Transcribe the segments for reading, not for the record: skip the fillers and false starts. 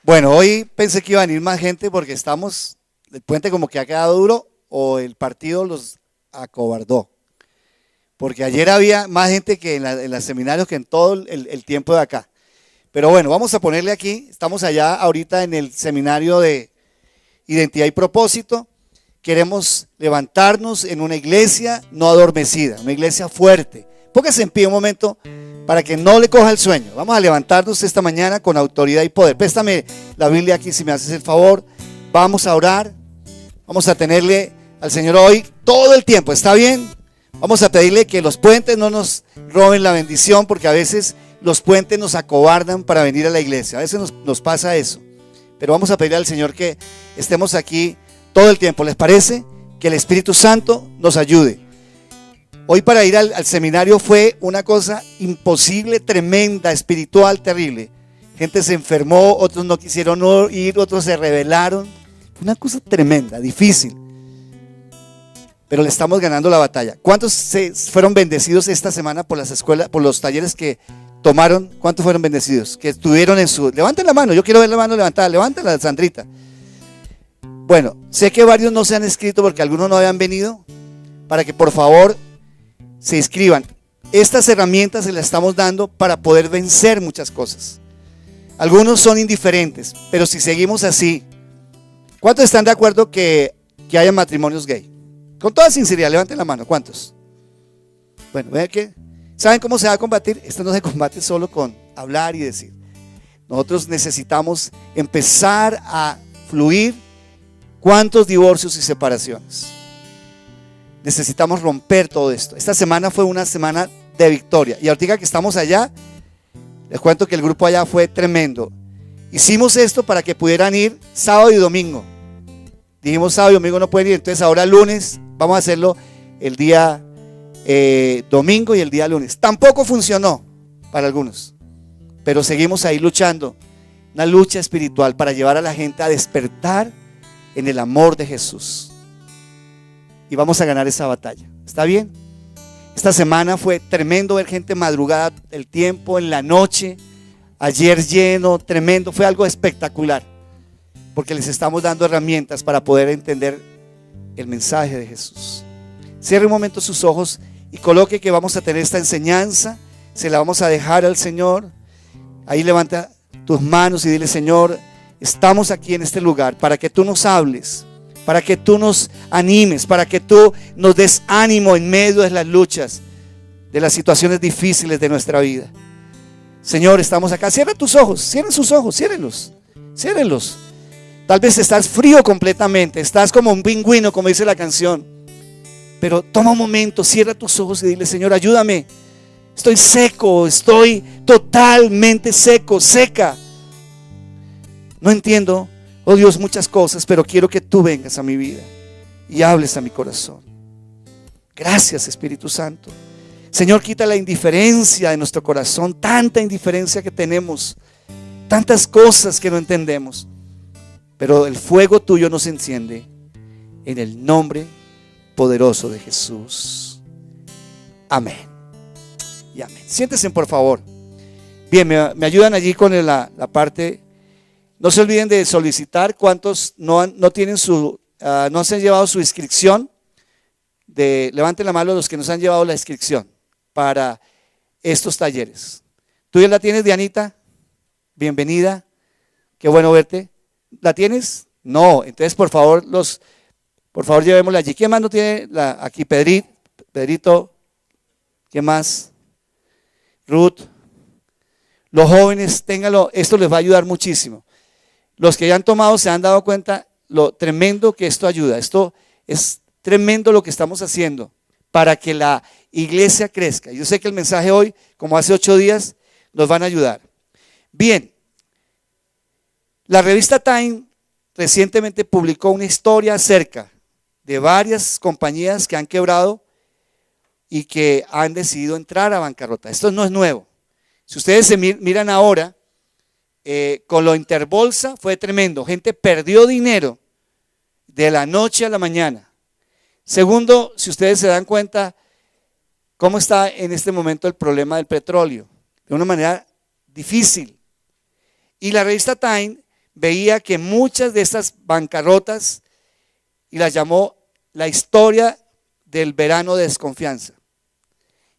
Bueno, hoy pensé que iba a venir más gente porque el puente como que ha quedado duro o el partido los acobardó. Porque ayer había más gente que en los seminarios que en todo el tiempo de acá. Pero bueno, vamos a ponerle aquí, estamos allá ahorita en el seminario de identidad y propósito. Queremos levantarnos en una iglesia no adormecida, una iglesia fuerte. Póngase en pie un momento para que no le coja el sueño. Vamos a levantarnos esta mañana con autoridad y poder. Préstame la Biblia aquí si me haces el favor. Vamos a orar. Vamos a tenerle al Señor hoy todo el tiempo. ¿Está bien? Vamos a pedirle que los puentes no nos roben la bendición, porque a veces los puentes nos acobardan para venir a la iglesia. A veces nos pasa eso. Pero vamos a pedirle al Señor que estemos aquí todo el tiempo. ¿Les parece? Que el Espíritu Santo nos ayude. Hoy para ir al seminario fue una cosa imposible, tremenda, espiritual, terrible. Gente se enfermó, otros no quisieron ir, otros se rebelaron. Fue una cosa tremenda, difícil. Pero le estamos ganando la batalla. ¿Cuántos fueron bendecidos esta semana por las escuelas, por los talleres que tomaron? ¿Cuántos fueron bendecidos? Que estuvieron en su... Levanten la mano, yo quiero ver la mano levantada. Levántala, Sandrita. Bueno, sé que varios no se han inscrito porque algunos no habían venido. Para que por favor se inscriban. Estas herramientas se las estamos dando para poder vencer muchas cosas. Algunos son indiferentes, pero si seguimos así, ¿cuántos están de acuerdo que haya matrimonios gay? Con toda sinceridad, levanten la mano, ¿cuántos? Bueno, vean que, ¿saben cómo se va a combatir? Esto no se combate solo con hablar y decir. Nosotros necesitamos empezar a fluir. ¿Cuántos divorcios y separaciones? Necesitamos romper todo esto. Esta semana fue una semana de victoria. Y ahorita que estamos allá, les cuento que el grupo allá fue tremendo. Hicimos esto para que pudieran ir sábado y domingo. Dijimos sábado y domingo no pueden ir, entonces ahora lunes vamos a hacerlo el día domingo y el día lunes. Tampoco funcionó para algunos, pero seguimos ahí luchando. Una lucha espiritual para llevar a la gente a despertar en el amor de Jesús. Y vamos a ganar esa batalla. ¿Está bien? Esta semana fue tremendo ver gente madrugada, el tiempo, en la noche. Ayer lleno, tremendo. Fue algo espectacular. Porque les estamos dando herramientas para poder entender el mensaje de Jesús. Cierre un momento sus ojos y coloque que vamos a tener esta enseñanza. Se la vamos a dejar al Señor. Ahí levanta tus manos y dile: Señor, estamos aquí en este lugar para que tú nos hables, para que tú nos animes, para que tú nos des ánimo en medio de las luchas, de las situaciones difíciles de nuestra vida. Señor, estamos acá. Cierra tus ojos, cierren sus ojos, ciérrenlos, ciérrenlos. Tal vez estás frío completamente, estás como un pingüino, como dice la canción. Pero toma un momento, cierra tus ojos y dile: Señor, ayúdame. Estoy seco, estoy totalmente seco, seca. No entiendo, oh Dios, muchas cosas, pero quiero que tú vengas a mi vida y hables a mi corazón. Gracias, Espíritu Santo. Señor, quita la indiferencia de nuestro corazón, tanta indiferencia que tenemos, tantas cosas que no entendemos. Pero el fuego tuyo nos enciende en el nombre poderoso de Jesús. Amén. Y amén. Siéntense, por favor. Bien, me ayudan allí con la parte. No se olviden de solicitar. ¿Cuántos no tienen no se han llevado su inscripción? Levanten la mano los que nos han llevado la inscripción para estos talleres. ¿Tú ya la tienes, Dianita? Bienvenida. Qué bueno verte. ¿La tienes? No. Entonces, por favor, llevémosla allí. ¿Quién más no tiene aquí? Pedrito. ¿Quién más? Ruth. Los jóvenes, ténganlo. Esto les va a ayudar muchísimo. Los que ya han tomado se han dado cuenta lo tremendo que esto ayuda. Esto es tremendo lo que estamos haciendo para que la iglesia crezca. Yo sé que el mensaje hoy, como hace 8 días, nos van a ayudar. Bien, la revista Time recientemente publicó una historia acerca de varias compañías que han quebrado y que han decidido entrar a bancarrota. Esto no es nuevo. Si ustedes se miran ahora, con lo Interbolsa fue tremendo. Gente perdió dinero de la noche a la mañana. Segundo, si ustedes se dan cuenta cómo está en este momento el problema del petróleo, de una manera difícil. Y la revista Time veía que muchas de estas bancarrotas, y las llamó la historia del verano de desconfianza.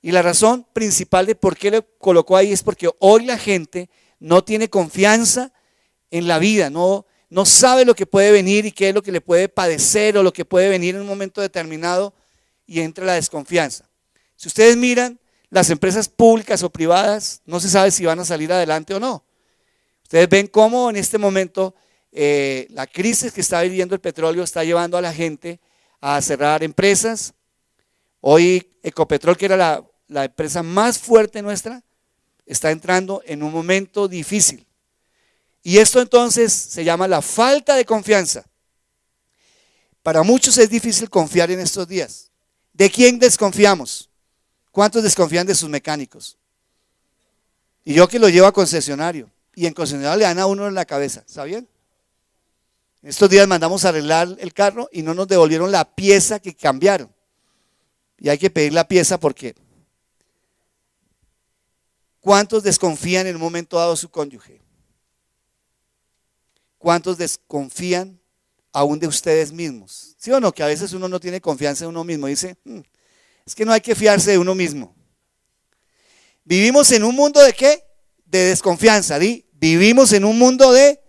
Y la razón principal de por qué lo colocó ahí es porque hoy la gente no tiene confianza en la vida, no sabe lo que puede venir y qué es lo que le puede padecer o lo que puede venir en un momento determinado, y entra la desconfianza. Si ustedes miran las empresas públicas o privadas, no se sabe si van a salir adelante o no. Ustedes ven cómo en este momento la crisis que está viviendo el petróleo está llevando a la gente a cerrar empresas. Hoy Ecopetrol, que era la empresa más fuerte nuestra, está entrando en un momento difícil. Y esto entonces se llama la falta de confianza. Para muchos es difícil confiar en estos días. ¿De quién desconfiamos? ¿Cuántos desconfían de sus mecánicos? Y yo que lo llevo a concesionario, y en concesionario le dan a uno en la cabeza, ¿sabían? Estos días mandamos a arreglar el carro y no nos devolvieron la pieza que cambiaron. Y hay que pedir la pieza porque ¿cuántos desconfían en un momento dado de su cónyuge? ¿Cuántos desconfían aún de ustedes mismos? ¿Sí o no? Que a veces uno no tiene confianza en uno mismo. Dice, es que no hay que fiarse de uno mismo. Vivimos en un mundo ¿de qué? De desconfianza. Vivimos en un mundo de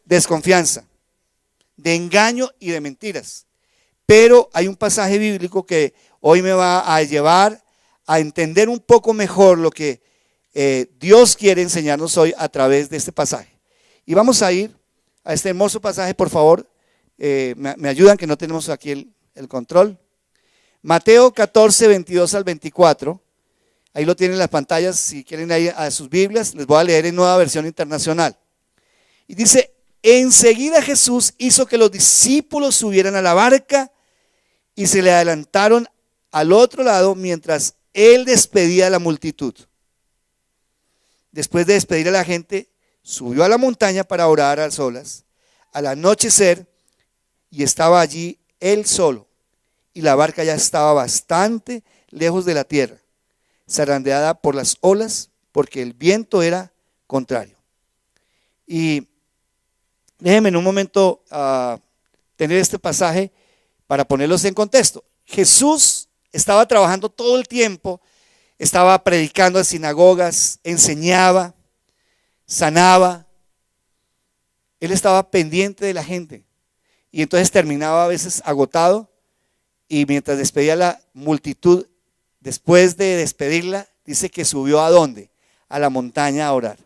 desconfianza, de engaño y de mentiras. Pero hay un pasaje bíblico que hoy me va a llevar a entender un poco mejor lo que Dios quiere enseñarnos hoy a través de este pasaje. Y vamos a ir a este hermoso pasaje, por favor. Me ayudan que no tenemos aquí el control. Mateo 14, 22 al 24. Ahí lo tienen en las pantallas, si quieren ir a sus Biblias. Les voy a leer en Nueva Versión Internacional. Y dice, enseguida Jesús hizo que los discípulos subieran a la barca y se le adelantaron al otro lado mientras él despedía a la multitud. Después de despedir a la gente, subió a la montaña para orar a solas. Al anochecer, y estaba allí él solo, y la barca ya estaba bastante lejos de la tierra, zarandeada por las olas, porque el viento era contrario. Y déjenme en un momento tener este pasaje para ponerlos en contexto. Jesús estaba trabajando todo el tiempo, estaba predicando en sinagogas, enseñaba, sanaba. Él estaba pendiente de la gente y entonces terminaba a veces agotado, y mientras despedía a la multitud, después de despedirla, dice que subió ¿a dónde? A la montaña a orar.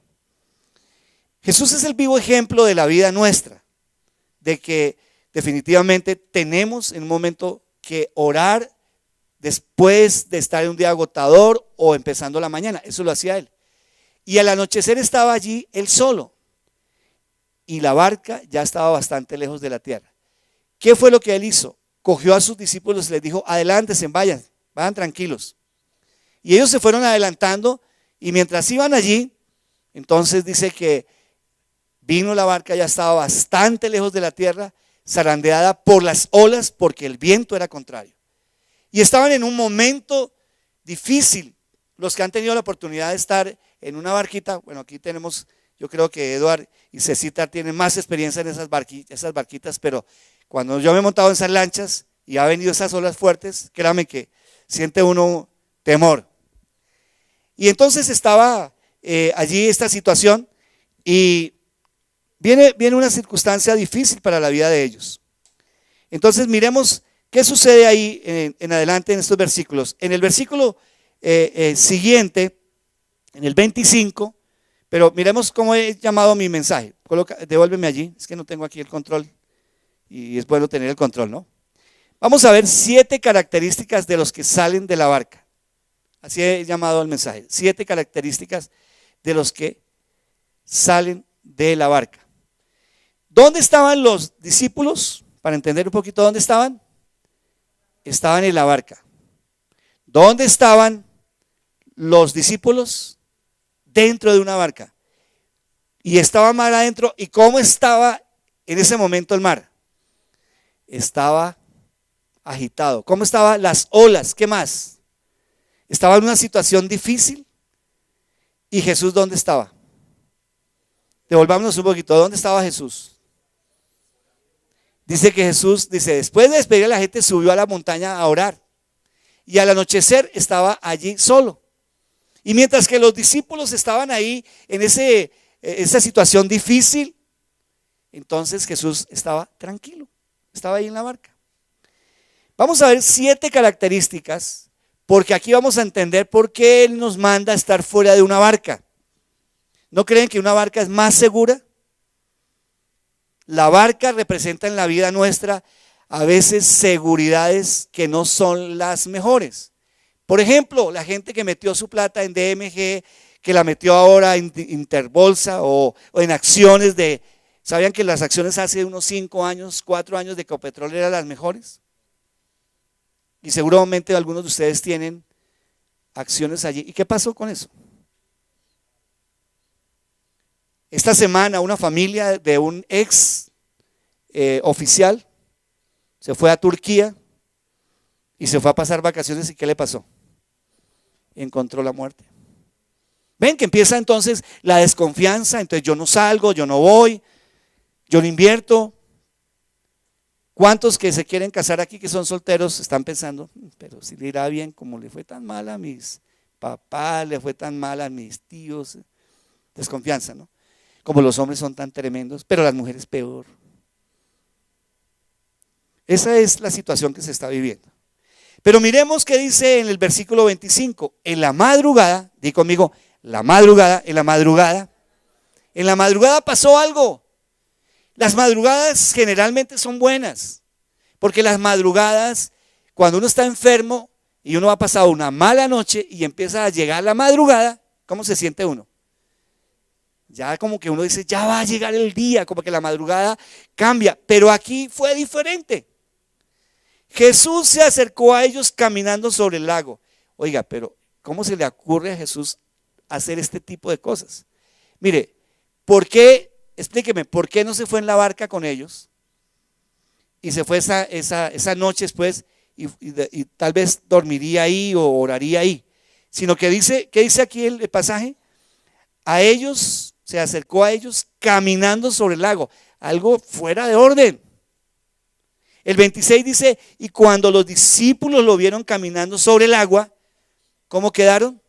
Jesús es el vivo ejemplo de la vida nuestra, de que definitivamente tenemos en un momento que orar después de estar en un día agotador o empezando la mañana. Eso lo hacía él. Y al anochecer estaba allí él solo, y la barca ya estaba bastante lejos de la tierra. ¿Qué fue lo que él hizo? Cogió a sus discípulos y les dijo, adelántense, vayan tranquilos. Y ellos se fueron adelantando, y mientras iban allí, entonces dice que vino la barca, ya estaba bastante lejos de la tierra, zarandeada por las olas, porque el viento era contrario. Y estaban en un momento difícil. Los que han tenido la oportunidad de estar en una barquita, bueno, aquí tenemos, yo creo que Eduard y Cecita tienen más experiencia en esas barquitas, pero cuando yo me he montado en esas lanchas y ha venido esas olas fuertes, créame que siente uno temor. Y entonces estaba allí esta situación, y viene una circunstancia difícil para la vida de ellos. Entonces miremos qué sucede ahí en adelante en estos versículos. En el versículo siguiente, en el 25, pero miremos cómo he llamado mi mensaje. Devuélveme allí, es que no tengo aquí el control, y es bueno tener el control, ¿no? Vamos a ver 7 características de los que salen de la barca. Así he llamado el mensaje. 7 características de los que salen de la barca. ¿Dónde estaban los discípulos? Para entender un poquito dónde estaban. Estaban en la barca. ¿Dónde estaban los discípulos? Dentro de una barca. Y estaba mar adentro. ¿Y cómo estaba en ese momento el mar? Estaba agitado. ¿Cómo estaban las olas? ¿Qué más? Estaba en una situación difícil. ¿Y Jesús dónde estaba? Devolvámonos un poquito. ¿Dónde estaba Jesús? Dice que Jesús, después de despedir a la gente, subió a la montaña a orar. Y al anochecer estaba allí solo. Y mientras que los discípulos estaban ahí en esa situación difícil, entonces Jesús estaba tranquilo, estaba ahí en la barca. Vamos a ver 7 características, porque aquí vamos a entender por qué Él nos manda a estar fuera de una barca. ¿No creen que una barca es más segura? La barca representa en la vida nuestra a veces seguridades que no son las mejores. Por ejemplo, la gente que metió su plata en DMG, que la metió ahora en Interbolsa o en acciones ¿sabían que las acciones hace unos 5 años, 4 años de Ecopetrol eran las mejores? Y seguramente algunos de ustedes tienen acciones allí. ¿Y qué pasó con eso? Esta semana una familia de un ex oficial se fue a Turquía y se fue a pasar vacaciones. ¿Y qué le pasó? Encontró la muerte. Ven que empieza entonces la desconfianza. Entonces yo no salgo, yo no voy, yo no invierto. ¿Cuántos que se quieren casar aquí que son solteros están pensando, pero si le irá bien, como le fue tan mal a mis papás, le fue tan mal a mis tíos? Desconfianza, ¿no? Como los hombres son tan tremendos, pero las mujeres peor. Esa es la situación que se está viviendo. Pero miremos qué dice en el versículo 25. En la madrugada, di conmigo, en la madrugada pasó algo. Las madrugadas generalmente son buenas, porque las madrugadas, cuando uno está enfermo y uno ha pasado una mala noche y empieza a llegar la madrugada, ¿cómo se siente uno? Ya como que uno dice, ya va a llegar el día, como que la madrugada cambia, pero aquí fue diferente. Jesús se acercó a ellos caminando sobre el lago. Oiga, pero ¿cómo se le ocurre a Jesús hacer este tipo de cosas? Mire, explíqueme, ¿por qué no se fue en la barca con ellos? Y se fue esa noche después y tal vez dormiría ahí o oraría ahí. Sino que ¿qué dice aquí el pasaje? Se acercó a ellos caminando sobre el lago. Algo fuera de orden. El 26 dice, y cuando los discípulos lo vieron caminando sobre el agua, ¿cómo quedaron?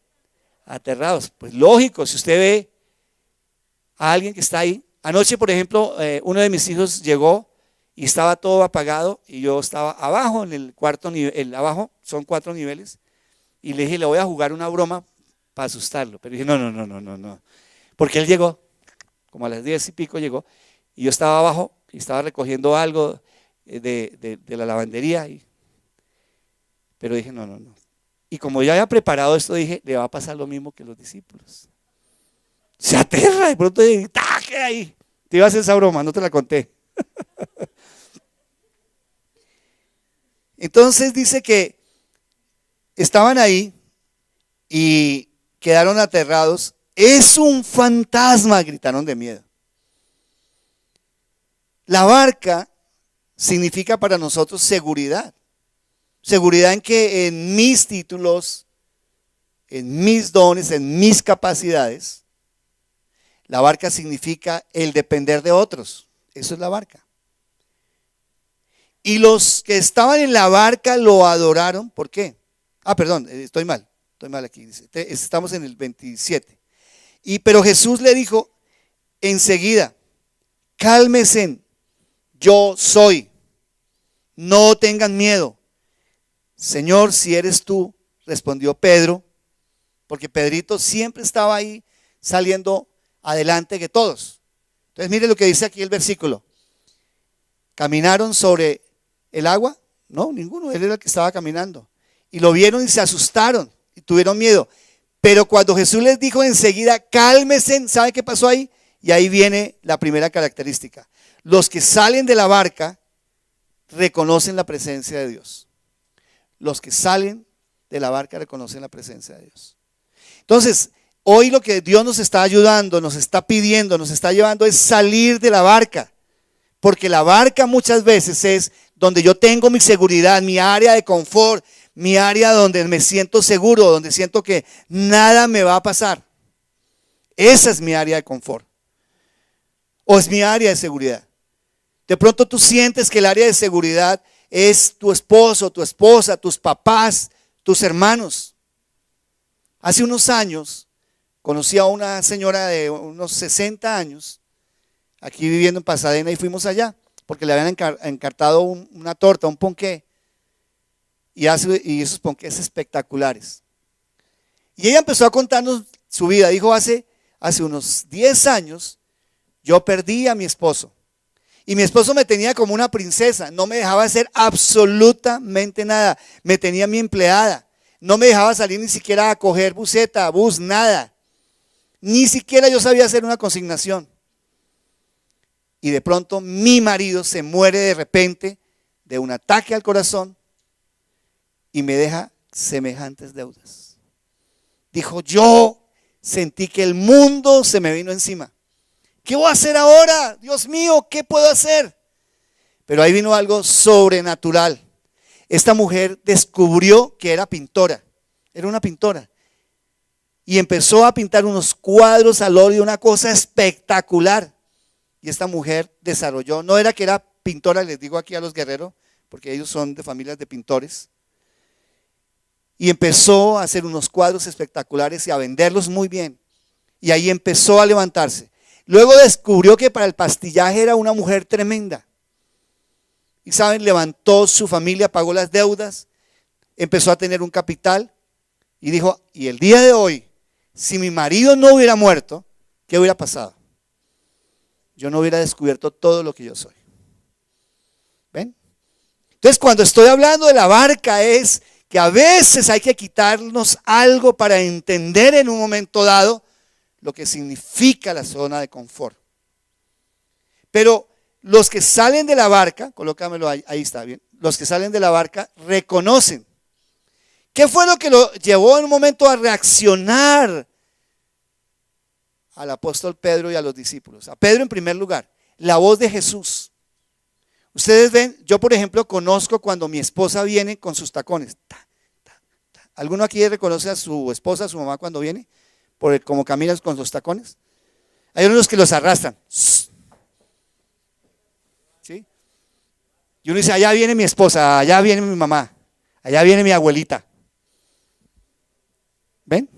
Aterrados. Pues lógico, si usted ve a alguien que está ahí. Anoche, por ejemplo, uno de mis hijos llegó y estaba todo apagado y yo estaba abajo en el cuarto nivel, abajo son 4 niveles, y le dije, le voy a jugar una broma para asustarlo. Pero dije, no. Porque él llegó, como a las 10 y pico llegó, y yo estaba abajo y estaba recogiendo algo de la lavandería. Pero dije, no. Y como ya había preparado esto, dije, le va a pasar lo mismo que los discípulos. Se aterra y pronto dije, ¿qué ahí? Te iba a hacer esa broma, no te la conté. Entonces dice que estaban ahí y quedaron aterrados. Es un fantasma, gritaron de miedo. La barca significa para nosotros seguridad. Seguridad en que en mis títulos, en mis dones, en mis capacidades, la barca significa el depender de otros. Eso es la barca. Y los que estaban en la barca lo adoraron. ¿Por qué? Perdón, estoy mal aquí. Estamos en el 27. Pero Jesús le dijo enseguida, cálmense, yo soy, no tengan miedo. Señor, si eres tú, respondió Pedro, porque Pedrito siempre estaba ahí saliendo adelante que todos. Entonces mire lo que dice aquí el versículo. ¿Caminaron sobre el agua? No, ninguno, él era el que estaba caminando. Y lo vieron y se asustaron y tuvieron miedo. Pero cuando Jesús les dijo enseguida, cálmense, ¿sabe qué pasó ahí? Y ahí viene la primera característica. Los que salen de la barca reconocen la presencia de Dios. Los que salen de la barca reconocen la presencia de Dios. Entonces, hoy lo que Dios nos está ayudando, nos está pidiendo, nos está llevando es salir de la barca. Porque la barca muchas veces es donde yo tengo mi seguridad, mi área de confort, mi área donde me siento seguro, donde siento que nada me va a pasar. Esa es mi área de confort. ¿O es mi área de seguridad? De pronto tú sientes que el área de seguridad es tu esposo, tu esposa, tus papás, tus hermanos. Hace unos años conocí a una señora de unos 60 años, aquí viviendo en Pasadena, y fuimos allá, porque le habían encartado una torta, un ponqué, y esos ponqués espectaculares. Y ella empezó a contarnos su vida. Dijo, hace unos 10 años yo perdí a mi esposo. Y mi esposo me tenía como una princesa, no me dejaba hacer absolutamente nada. Me tenía mi empleada, no me dejaba salir ni siquiera a coger buseta, bus, nada. Ni siquiera yo sabía hacer una consignación. Y de pronto mi marido se muere de repente de un ataque al corazón y me deja semejantes deudas. Dijo, yo sentí que el mundo se me vino encima. ¿Qué voy a hacer ahora? Dios mío, ¿qué puedo hacer? Pero ahí vino algo sobrenatural. Esta mujer descubrió que era pintora. Era una pintora. Y empezó a pintar unos cuadros al óleo, una cosa espectacular. Y esta mujer desarrolló, no era que era pintora, les digo aquí a los guerreros, porque ellos son de familias de pintores. Y empezó a hacer unos cuadros espectaculares y a venderlos muy bien. Y ahí empezó a levantarse. Luego descubrió que para el pastillaje era una mujer tremenda. Y saben, levantó su familia, pagó las deudas, empezó a tener un capital y dijo, y el día de hoy, si mi marido no hubiera muerto, ¿qué hubiera pasado? Yo no hubiera descubierto todo lo que yo soy. ¿Ven? Entonces, cuando estoy hablando de la barca es que a veces hay que quitarnos algo para entender en un momento dado lo que significa la zona de confort. Pero los que salen de la barca, colócamelo ahí está bien, los que salen de la barca reconocen. ¿Qué fue lo que lo llevó en un momento a reaccionar al apóstol Pedro y a los discípulos? A Pedro en primer lugar, la voz de Jesús. Ustedes ven, yo por ejemplo conozco cuando mi esposa viene con sus tacones. ¿Alguno aquí reconoce a su esposa, a su mamá cuando viene? Por como caminas con los tacones. Hay unos que los arrastran. ¿Sí? Y uno dice, allá viene mi esposa, allá viene mi mamá, allá viene mi abuelita. ¿Ven?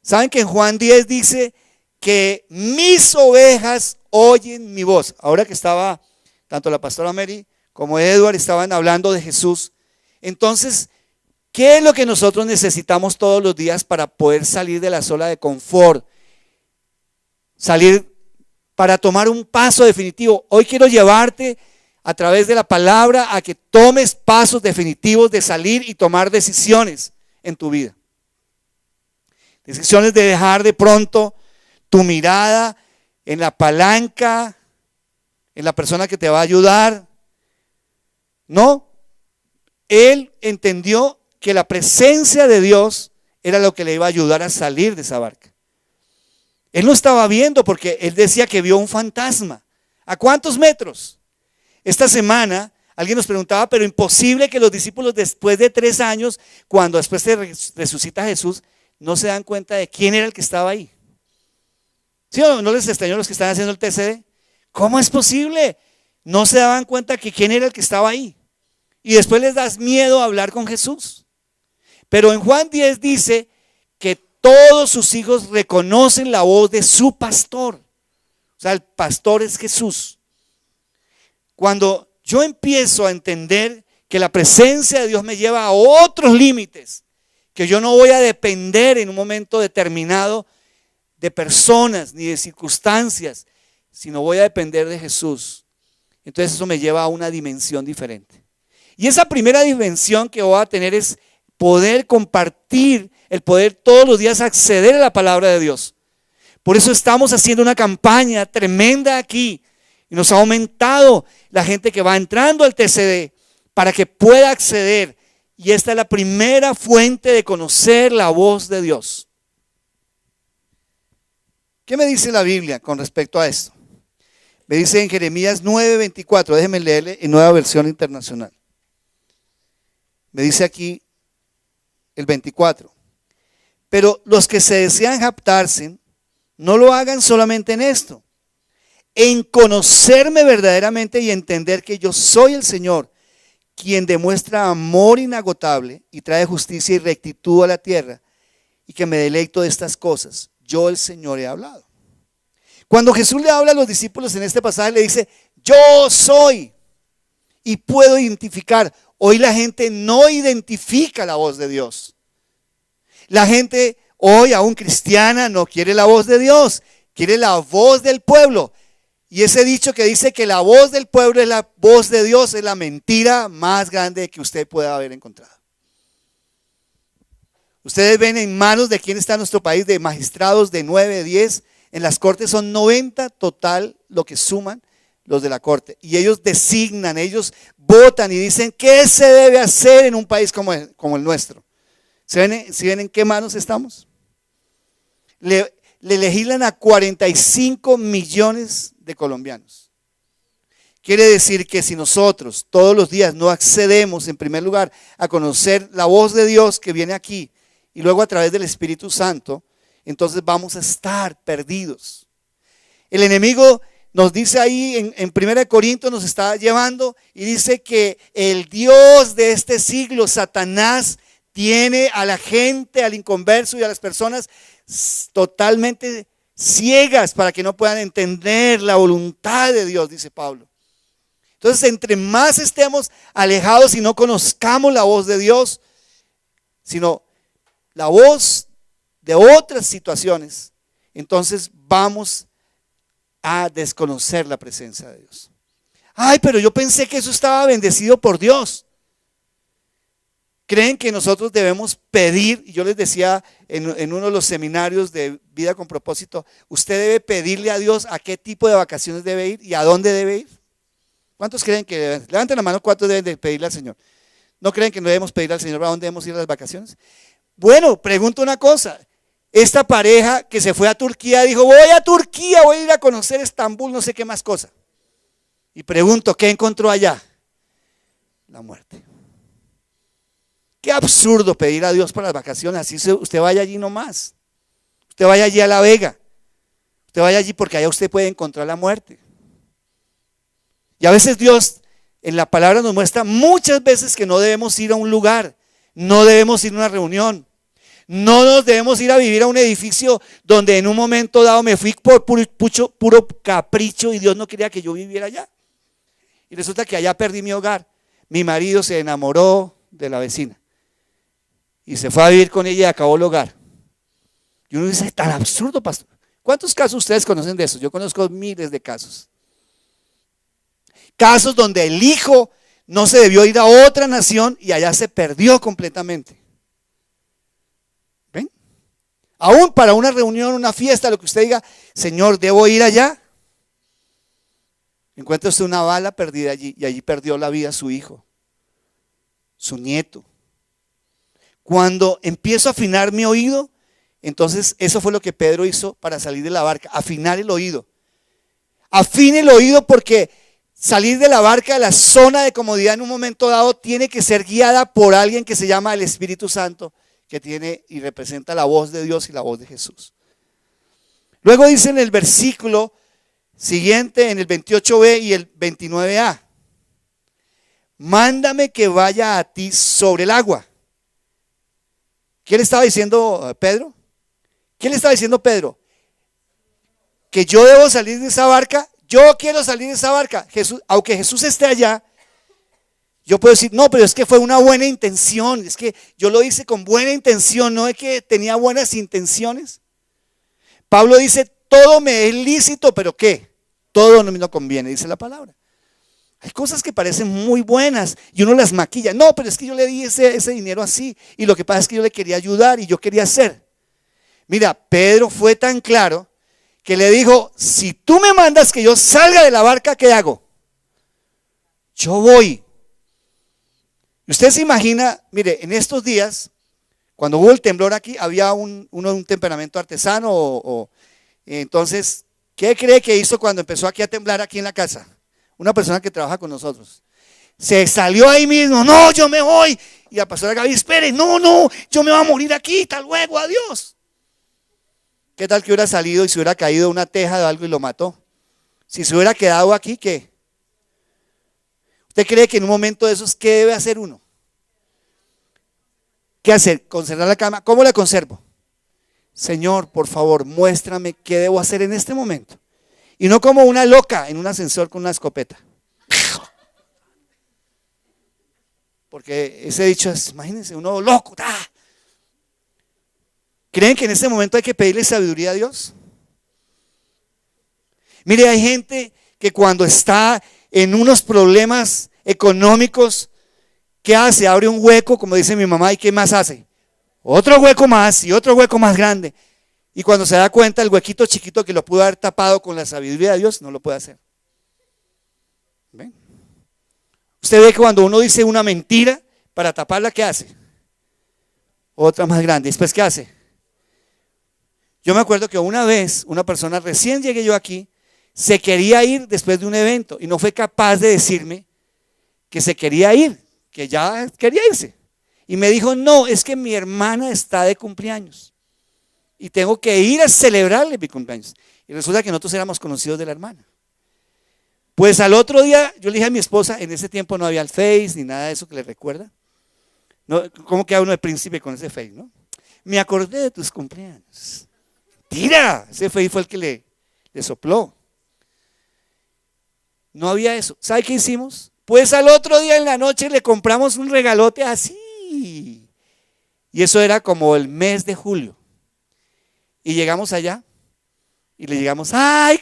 ¿Saben que en Juan 10 dice que mis ovejas oyen mi voz? Ahora que estaba, tanto la pastora Mary como Edward estaban hablando de Jesús. Entonces, ¿qué es lo que nosotros necesitamos todos los días para poder salir de la zona de confort? Salir para tomar un paso definitivo. Hoy quiero llevarte a través de la palabra a que tomes pasos definitivos de salir y tomar decisiones en tu vida. Decisiones de dejar de pronto tu mirada en la palanca, en la persona que te va a ayudar. No, él entendió que la presencia de Dios era lo que le iba a ayudar a salir de esa barca. Él no estaba viendo porque él decía que vio un fantasma. ¿A cuántos metros? Esta semana alguien nos preguntaba, pero imposible que los discípulos después de 3 años, cuando después se resucita Jesús, no se dan cuenta de quién era el que estaba ahí. ¿Sí o no les extrañó los que están haciendo el TCD? ¿Cómo es posible? No se daban cuenta que quién era el que estaba ahí. Y después les das miedo a hablar con Jesús. Pero en Juan 10 dice que todos sus hijos reconocen la voz de su pastor. O sea, el pastor es Jesús. Cuando yo empiezo a entender que la presencia de Dios me lleva a otros límites, que yo no voy a depender en un momento determinado de personas ni de circunstancias, sino voy a depender de Jesús. Entonces eso me lleva a una dimensión diferente. Y esa primera dimensión que voy a tener es poder compartir, el poder todos los días acceder a la palabra de Dios. Por eso estamos haciendo una campaña tremenda aquí y nos ha aumentado la gente que va entrando al TCD para que pueda acceder. Y esta es la primera fuente de conocer la voz de Dios. ¿Qué me dice la Biblia con respecto a esto? Me dice en Jeremías 9:24, déjenme leerle en Nueva Versión Internacional. Me dice aquí el 24. Pero los que se desean jactarse, no lo hagan solamente en esto. en conocerme verdaderamente y entender que yo soy el Señor, quien demuestra amor inagotable y trae justicia y rectitud a la tierra, y que me deleito de estas cosas. Yo, el Señor, he hablado. Cuando Jesús le habla a los discípulos en este pasaje, le dice, yo soy, y puedo identificar. Hoy la gente no identifica la voz de Dios. La gente hoy, aún cristiana, no quiere la voz de Dios, quiere la voz del pueblo. Y ese dicho que dice que la voz del pueblo es la voz de Dios es la mentira más grande que usted pueda haber encontrado. Ustedes ven en manos de quién está nuestro país, de magistrados de 9, 10, en las cortes son 90 total lo que suman los de la corte. Y ellos designan, ellos votan y dicen qué se debe hacer en un país como el nuestro. ¿Sí ven en qué manos estamos? Le legislan a 45 millones de colombianos. Quiere decir que si nosotros todos los días no accedemos en primer lugar a conocer la voz de Dios que viene aquí y luego a través del Espíritu Santo, entonces vamos a estar perdidos. El enemigo nos dice ahí en 1 Corintios, nos está llevando y dice que el Dios de este siglo, Satanás, tiene a la gente, al inconverso y a las personas totalmente ciegas para que no puedan entender la voluntad de Dios, dice Pablo. Entonces, entre más estemos alejados y no conozcamos la voz de Dios, sino la voz de otras situaciones, entonces vamos a desconocer la presencia de Dios. Ay, pero yo pensé que eso estaba bendecido por Dios. Creen que nosotros debemos pedir, y yo les decía en uno de los seminarios de vida con propósito, usted debe pedirle a Dios a qué tipo de vacaciones debe ir y a dónde debe ir. ¿Cuántos creen que deben? Levanten la mano, ¿cuántos deben de pedirle al Señor? ¿No creen que no debemos pedirle al Señor a dónde debemos ir a las vacaciones? Bueno, pregunto una cosa, esta pareja que se fue a Turquía dijo, voy a Turquía, voy a ir a conocer Estambul, no sé qué más cosa. Y pregunto, ¿qué encontró allá? La muerte. Qué absurdo pedir a Dios para las vacaciones, así usted vaya allí nomás. Usted vaya allí a La Vega. Usted vaya allí porque allá usted puede encontrar la muerte. Y a veces Dios en la palabra nos muestra muchas veces que no debemos ir a un lugar, no debemos ir a una reunión, no nos debemos ir a vivir a un edificio donde en un momento dado me fui por puro capricho y Dios no quería que yo viviera allá. Y resulta que allá perdí mi hogar. Mi marido se enamoró de la vecina y se fue a vivir con ella y acabó el hogar. Y uno dice, tan absurdo, pastor. ¿Cuántos casos ustedes conocen de eso? Yo conozco miles de casos. Casos donde el hijo no se debió ir a otra nación y allá se perdió completamente. ¿Ven? Aún para una reunión, una fiesta, lo que usted diga, Señor, ¿debo ir allá? Encuentra usted una bala perdida allí y allí perdió la vida su hijo, su nieto. Cuando empiezo a afinar mi oído, entonces eso fue lo que Pedro hizo para salir de la barca, afinar el oído. Afine el oído porque salir de la barca, de la zona de comodidad en un momento dado, tiene que ser guiada por alguien que se llama el Espíritu Santo, que tiene y representa la voz de Dios y la voz de Jesús. Luego dice en el versículo siguiente, en el 28b y el 29a, mándame que vaya a ti sobre el agua. ¿Qué le estaba diciendo Pedro? ¿Qué le estaba diciendo Pedro? Que yo debo salir de esa barca. Yo quiero salir de esa barca. Jesús, aunque Jesús esté allá, yo puedo decir, no, pero es que fue una buena intención. Es que yo lo hice con buena intención, no es que tenía buenas intenciones. Pablo dice, todo me es lícito, pero ¿qué? Todo no me conviene, dice la palabra. Hay cosas que parecen muy buenas y uno las maquilla. No, pero es que yo le di ese dinero así y lo que pasa es que yo le quería ayudar y yo quería hacer. Mira, Pedro fue tan claro que le dijo, si tú me mandas que yo salga de la barca, ¿qué hago? Yo voy. Y usted se imagina, mire, en estos días, cuando hubo el temblor aquí, había un temperamento artesano entonces, ¿qué cree que hizo cuando empezó aquí a temblar aquí en la casa? Una persona que trabaja con nosotros. Se salió ahí mismo, no, yo me voy. Y la pastora Gaby, espere, no, yo me voy a morir aquí, hasta luego, adiós. ¿Qué tal que hubiera salido y se hubiera caído una teja de algo y lo mató? Si se hubiera quedado aquí, ¿qué? ¿Usted cree que en un momento de esos, qué debe hacer uno? ¿Qué hacer? ¿Conservar la calma? ¿Cómo la conservo? Señor, por favor, muéstrame qué debo hacer en este momento. Y no como una loca en un ascensor con una escopeta. Porque ese dicho es, imagínense, uno loco. ¡Ah! ¿Creen que en este momento hay que pedirle sabiduría a Dios? Mire, hay gente que cuando está en unos problemas económicos, ¿qué hace? Abre un hueco, como dice mi mamá, ¿y qué más hace? Otro hueco más y otro hueco más grande. Y cuando se da cuenta, el huequito chiquito que lo pudo haber tapado con la sabiduría de Dios, no lo puede hacer. ¿Ven? Usted ve que cuando uno dice una mentira, para taparla, ¿qué hace? Otra más grande. ¿Después qué hace? Yo me acuerdo que una vez, una persona, recién llegué yo aquí, se quería ir después de un evento y no fue capaz de decirme que se quería ir, que ya quería irse. Y me dijo, no, es que mi hermana está de cumpleaños y tengo que ir a celebrarle mi cumpleaños. Y resulta que nosotros éramos conocidos de la hermana. Pues al otro día yo le dije a mi esposa, en ese tiempo no había el Face ni nada de eso que le recuerda. No, ¿cómo queda uno de príncipe con ese Face, no? Me acordé de tus cumpleaños. Tira, ese Face fue el que le sopló. No había eso. ¿Sabe qué hicimos? Pues al otro día en la noche le compramos un regalote así. Y eso era como el mes de julio. Y llegamos allá y le llegamos, ay,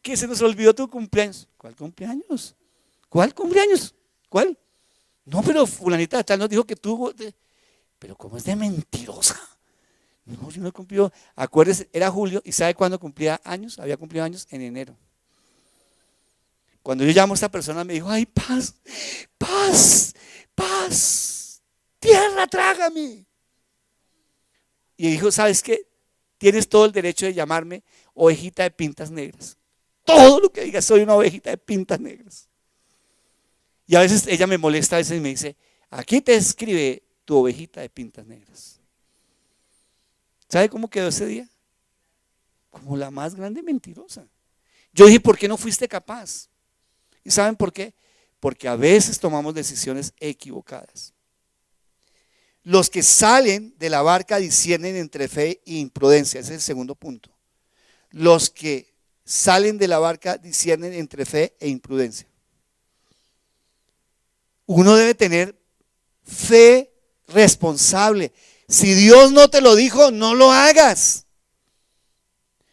que se nos olvidó tu cumpleaños. ¿Cuál cumpleaños? ¿Cuál cumpleaños? ¿Cuál? No, pero fulanita de tal nos dijo que tú, pero ¿cómo es de mentirosa? No, yo no cumplió. Acuérdese, era julio y ¿sabe cuándo cumplía años? Había cumplido años en enero. Cuando yo llamo a esta persona me dijo, ay, paz, paz, paz, tierra, trágame. Y dijo, ¿sabes qué? Tienes todo el derecho de llamarme ovejita de pintas negras. Todo lo que digas, soy una ovejita de pintas negras. Y a veces ella me molesta, a veces me dice, aquí te escribe tu ovejita de pintas negras. ¿Sabe cómo quedó ese día? Como la más grande mentirosa. Yo dije, ¿por qué no fuiste capaz? ¿Y saben por qué? Porque a veces tomamos decisiones equivocadas. Los que salen de la barca disciernen entre fe e imprudencia. Ese es el segundo punto. Los que salen de la barca disciernen entre fe e imprudencia. Uno debe tener fe responsable. Si Dios no te lo dijo, no lo hagas.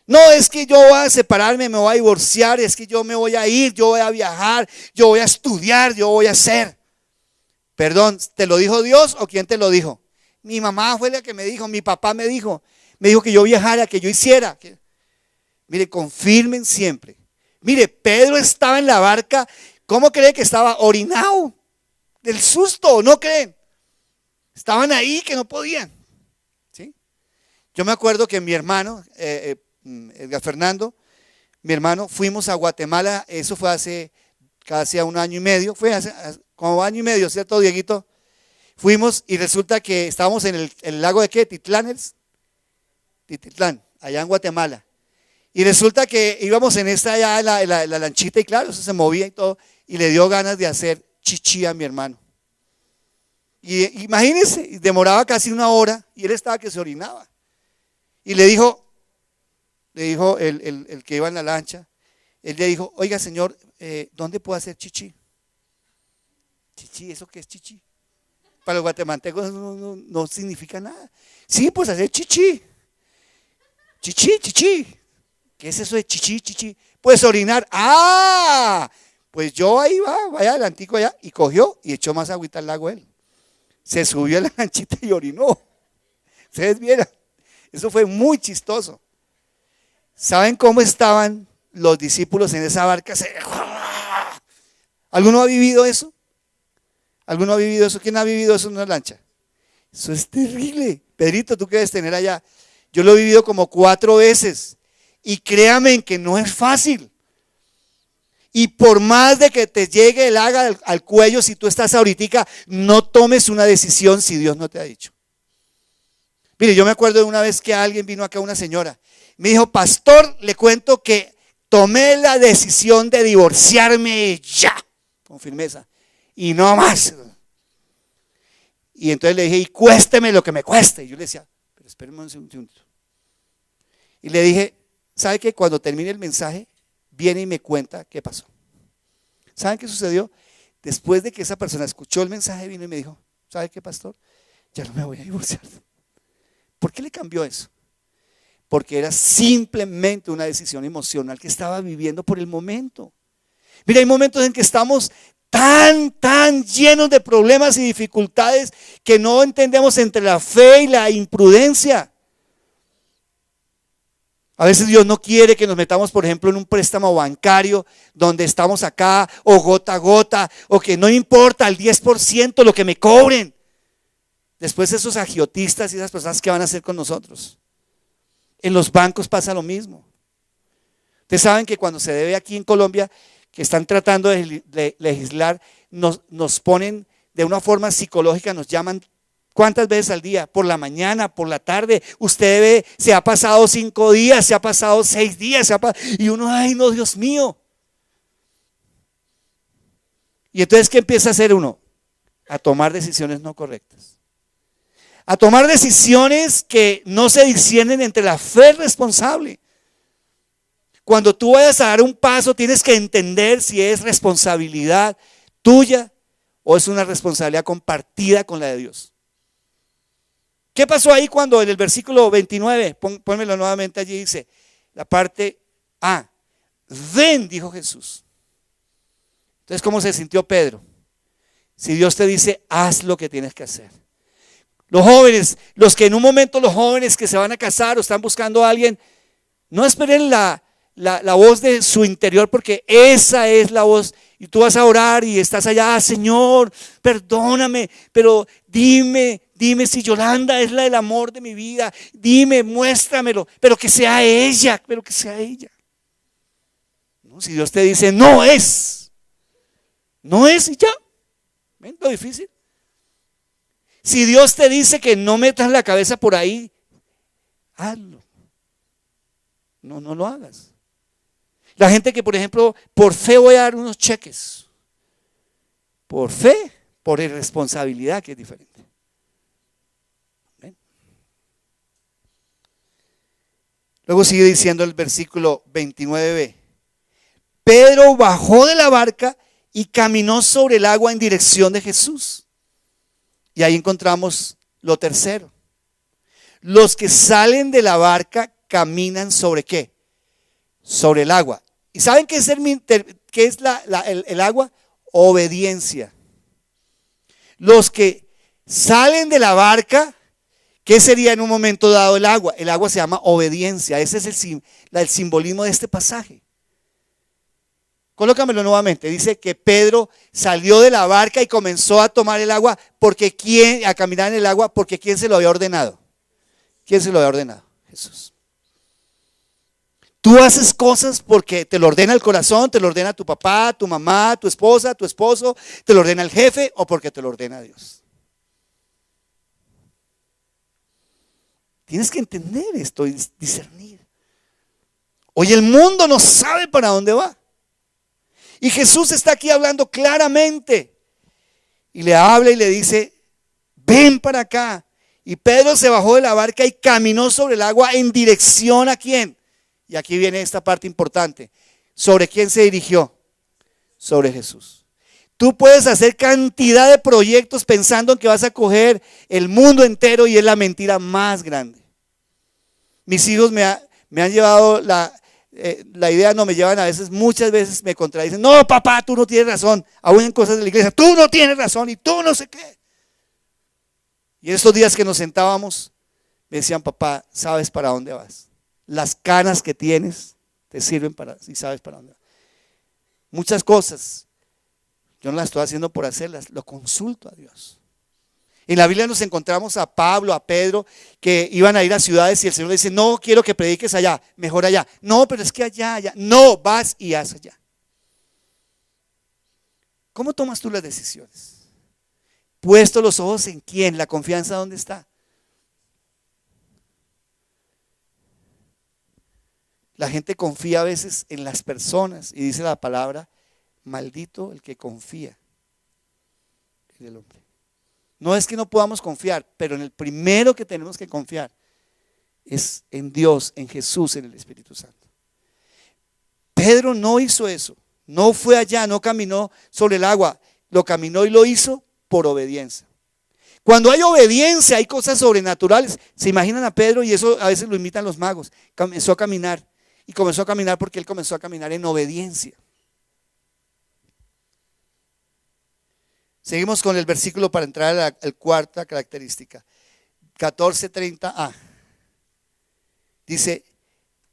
No es que yo voy a separarme, me voy a divorciar, es que yo me voy a ir, yo voy a viajar, yo voy a estudiar, yo voy a hacer. Perdón, ¿te lo dijo Dios o quién te lo dijo? Mi mamá fue la que me dijo, mi papá me dijo que yo viajara, que yo hiciera. Mire, confirmen siempre. Mire, Pedro estaba en la barca, ¿cómo cree que estaba? Orinado del susto, ¿no creen? Estaban ahí que no podían. ¿Sí? Yo me acuerdo que mi hermano, Edgar Fernando, mi hermano, fuimos a Guatemala, eso fue hace casi un año y medio, fue hace como año y medio, ¿cierto, Dieguito? Fuimos y resulta que estábamos en el lago de ¿qué? Titlán, allá en Guatemala. Y resulta que íbamos en esta allá, la lanchita y claro, eso se movía y todo, y le dio ganas de hacer chichi a mi hermano. Y imagínense, demoraba casi una hora y él estaba que se orinaba. Y le dijo el que iba en la lancha, él le dijo, oiga señor, ¿dónde puedo hacer chichi? Chichi, ¿eso qué es chichi? Para los guatemaltecos no significa nada. Sí, pues hacer chichi. Chichi. ¿Qué es eso de chichi? Pues orinar. ¡Ah! Pues yo ahí vaya adelantico allá y cogió y echó más agüita al lago él. Se subió a la lanchita y orinó. Ustedes vieran, eso fue muy chistoso. ¿Saben cómo estaban los discípulos en esa barca? ¿Alguno ha vivido eso? ¿Alguno ha vivido eso? ¿Quién ha vivido eso en una lancha? Eso es terrible. Pedrito, tú que debes tener allá. Yo lo he vivido como 4 veces. Y créame en que no es fácil. Y por más de que te llegue el agua al cuello, si tú estás ahorita, no tomes una decisión si Dios no te ha dicho. Mire, yo me acuerdo de una vez que alguien vino acá, una señora, me dijo, pastor, le cuento que tomé la decisión de divorciarme ya, con firmeza, y no más. Y entonces le dije, y cuésteme lo que me cueste. Y yo le decía, pero espérame un segundo. Y le dije, ¿sabe qué? Cuando termine el mensaje, viene y me cuenta qué pasó. ¿Saben qué sucedió? Después de que esa persona escuchó el mensaje, vino y me dijo, ¿sabe qué, pastor? Ya no me voy a divorciar. ¿Por qué le cambió eso? Porque era simplemente una decisión emocional que estaba viviendo por el momento. Mira, hay momentos en que estamos tan llenos de problemas y dificultades que no entendemos entre la fe y la imprudencia. A veces Dios no quiere que nos metamos, por ejemplo, en un préstamo bancario donde estamos acá o gota a gota, o que no importa el 10% lo que me cobren. Después esos agiotistas y esas personas, ¿qué van a hacer con nosotros? En los bancos pasa lo mismo. Ustedes saben que cuando se debe aquí en Colombia, que están tratando de legislar, nos ponen de una forma psicológica, nos llaman ¿cuántas veces al día? Por la mañana, por la tarde. Usted debe, se ha pasado 5 días, se ha pasado 6 días, y uno, ay no, Dios mío. Y entonces, ¿qué empieza a hacer uno? A tomar decisiones no correctas. A tomar decisiones que no se disciernen entre la fe responsable. Cuando tú vayas a dar un paso, tienes que entender si es responsabilidad tuya o es una responsabilidad compartida con la de Dios. ¿Qué pasó ahí cuando en el versículo 29, pónmelo nuevamente allí, dice, la parte A, ven, dijo Jesús. Entonces, ¿cómo se sintió Pedro? Si Dios te dice, haz lo que tienes que hacer. Los jóvenes, los que en un momento los jóvenes que se van a casar o están buscando a alguien, no esperen la voz de su interior, porque esa es la voz. Y tú vas a orar y estás allá, Señor, perdóname, pero dime si Yolanda es la del amor de mi vida, dime, muéstramelo, pero que sea ella, ¿no? Si Dios te dice, no es y ya. ¿Ven lo difícil? Si Dios te dice que no metas la cabeza por ahí, hazlo. No lo hagas. La gente que, por ejemplo, por fe voy a dar unos cheques. Por fe, por irresponsabilidad, que es diferente. ¿Ven? Luego sigue diciendo el versículo 29b. Pedro bajó de la barca y caminó sobre el agua en dirección de Jesús. Y ahí encontramos lo tercero. Los que salen de la barca caminan sobre ¿qué? Sobre el agua. ¿Y saben qué es el agua? Obediencia. Los que salen de la barca, ¿qué sería en un momento dado el agua? El agua se llama obediencia. Ese es el simbolismo de este pasaje. Colócamelo nuevamente. Dice que Pedro salió de la barca y comenzó a tomar el agua a caminar en el agua, porque ¿quién se lo había ordenado? ¿Quién se lo había ordenado? Jesús. Tú haces cosas porque te lo ordena el corazón, te lo ordena tu papá, tu mamá, tu esposa, tu esposo, te lo ordena el jefe o porque te lo ordena Dios. Tienes que entender esto y discernir. Hoy el mundo no sabe para dónde va. Y Jesús está aquí hablando claramente. Y le habla y le dice, ven para acá. Y Pedro se bajó de la barca y caminó sobre el agua en dirección ¿a quién? Y aquí viene esta parte importante. ¿Sobre quién se dirigió? Sobre Jesús. Tú puedes hacer cantidad de proyectos pensando en que vas a coger el mundo entero, y es la mentira más grande. Mis hijos me han llevado la idea, no me llevan a veces, muchas veces me contradicen. No, papá, tú no tienes razón. Aún en cosas de la iglesia, tú no tienes razón y tú no sé qué. Y en estos días que nos sentábamos, me decían, papá, ¿sabes para dónde vas? Las canas que tienes te sirven si sabes para dónde vas. Muchas cosas yo no las estoy haciendo por hacerlas, lo consulto a Dios. En la Biblia nos encontramos a Pablo, a Pedro, que iban a ir a ciudades y el Señor le dice, no quiero que prediques allá, mejor allá. No, pero es que allá. No, vas y haz allá. ¿Cómo tomas tú las decisiones? Puesto los ojos en quién, la confianza ¿dónde está? La gente confía a veces en las personas y dice la palabra, maldito el que confía en el hombre. No es que no podamos confiar, pero en el primero que tenemos que confiar es en Dios, en Jesús, en el Espíritu Santo. Pedro no hizo eso, no fue allá, no caminó sobre el agua, lo caminó y lo hizo por obediencia. Cuando hay obediencia hay cosas sobrenaturales. Se imaginan a Pedro, y eso a veces lo imitan los magos, comenzó a caminar, y comenzó a caminar porque él comenzó a caminar en obediencia. Seguimos con el versículo para entrar a la cuarta característica, 14:30a. Dice,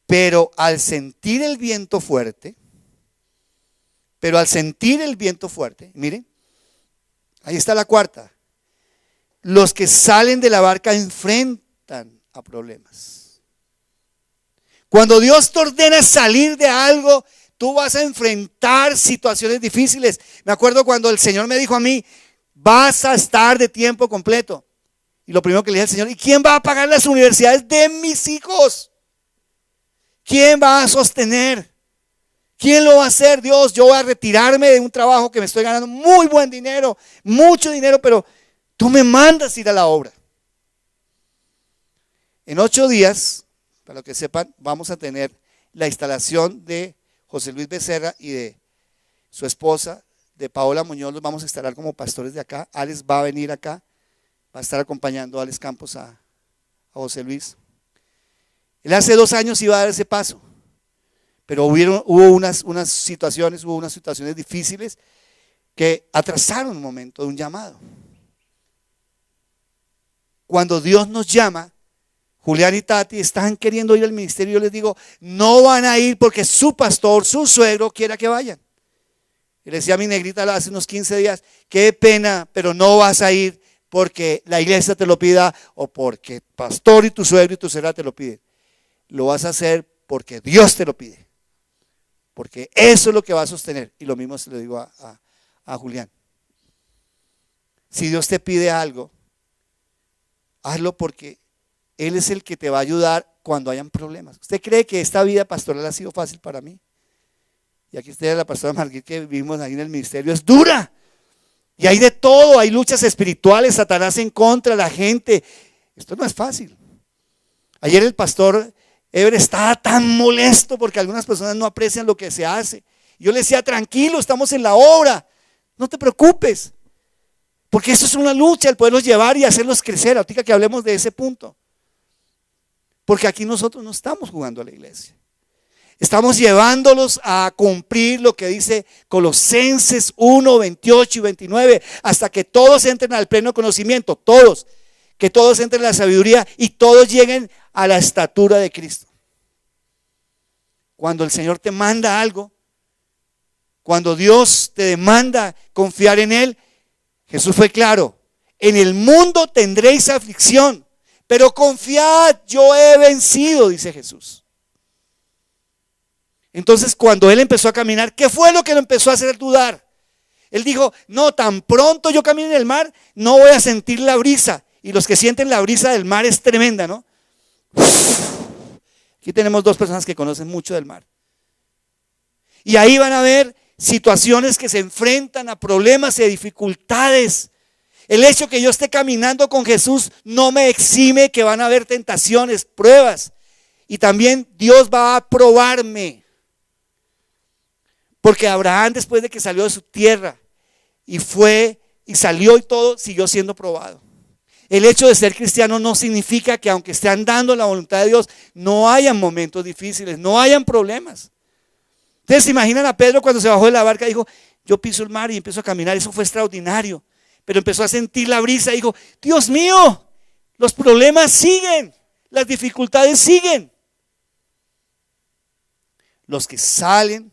pero al sentir el viento fuerte, miren, ahí está la cuarta. Los que salen de la barca enfrentan a problemas. Cuando Dios te ordena salir de algo, tú vas a enfrentar situaciones difíciles. Me acuerdo cuando el Señor me dijo a mí, vas a estar de tiempo completo. Y lo primero que le dije al Señor, ¿y quién va a pagar las universidades de mis hijos? ¿Quién va a sostener? ¿Quién lo va a hacer? Dios, yo voy a retirarme de un trabajo que me estoy ganando muy buen dinero, mucho dinero, pero tú me mandas ir a la obra. En 8 días, para que sepan, vamos a tener la instalación de José Luis Becerra y de su esposa, de Paola Muñoz. Los vamos a instalar como pastores de acá. Alex va a venir acá, va a estar acompañando a Alex Campos a José Luis. Él hace 2 años iba a dar ese paso, pero hubo unas situaciones difíciles que atrasaron un momento de un llamado. Cuando Dios nos llama, Julián y Tati están queriendo ir al ministerio. Yo les digo, no van a ir porque su pastor, su suegro quiera que vayan. Y le decía a mi negrita hace unos 15 días, qué pena, pero no vas a ir porque la iglesia te lo pida o porque pastor y tu suegro y tu suegra te lo piden. Lo vas a hacer porque Dios te lo pide. Porque eso es lo que va a sostener. Y lo mismo se lo digo a Julián. Si Dios te pide algo, hazlo porque Él es el que te va a ayudar cuando hayan problemas. ¿Usted cree que esta vida pastoral ha sido fácil para mí? Y aquí está la pastora Marguerite, que vivimos ahí en el ministerio, es dura. Y hay de todo, hay luchas espirituales, Satanás en contra de la gente. Esto no es fácil. Ayer el pastor Ever estaba tan molesto porque algunas personas no aprecian lo que se hace. Yo le decía, tranquilo, estamos en la obra, no te preocupes. Porque esto es una lucha, el poderlos llevar y hacerlos crecer. Ahorita que hablemos de ese punto. Porque aquí nosotros no estamos jugando a la iglesia. Estamos llevándolos a cumplir lo que dice Colosenses 1, 28 y 29. Hasta que todos entren al pleno conocimiento. Todos. Que todos entren en la sabiduría y todos lleguen a la estatura de Cristo. Cuando el Señor te manda algo, cuando Dios te demanda confiar en Él, Jesús fue claro, en el mundo tendréis aflicción, pero confiad, yo he vencido, dice Jesús. Entonces cuando Él empezó a caminar, ¿qué fue lo que lo empezó a hacer dudar? Él dijo, no, tan pronto yo camine en el mar, no voy a sentir la brisa. Y los que sienten la brisa del mar es tremenda, ¿no? Aquí tenemos 2 personas que conocen mucho del mar. Y ahí van a ver situaciones que se enfrentan a problemas y dificultades. El hecho que yo esté caminando con Jesús no me exime que van a haber tentaciones, pruebas. Y también Dios va a probarme. Porque Abraham, después de que salió de su tierra y fue y salió y todo, siguió siendo probado. El hecho de ser cristiano no significa que aunque esté andando en la voluntad de Dios, no hayan momentos difíciles, no hayan problemas. Ustedes se imaginan a Pedro cuando se bajó de la barca y dijo, yo piso el mar y empiezo a caminar. Eso fue extraordinario. Pero empezó a sentir la brisa y dijo, Dios mío, los problemas siguen, las dificultades siguen. Los que salen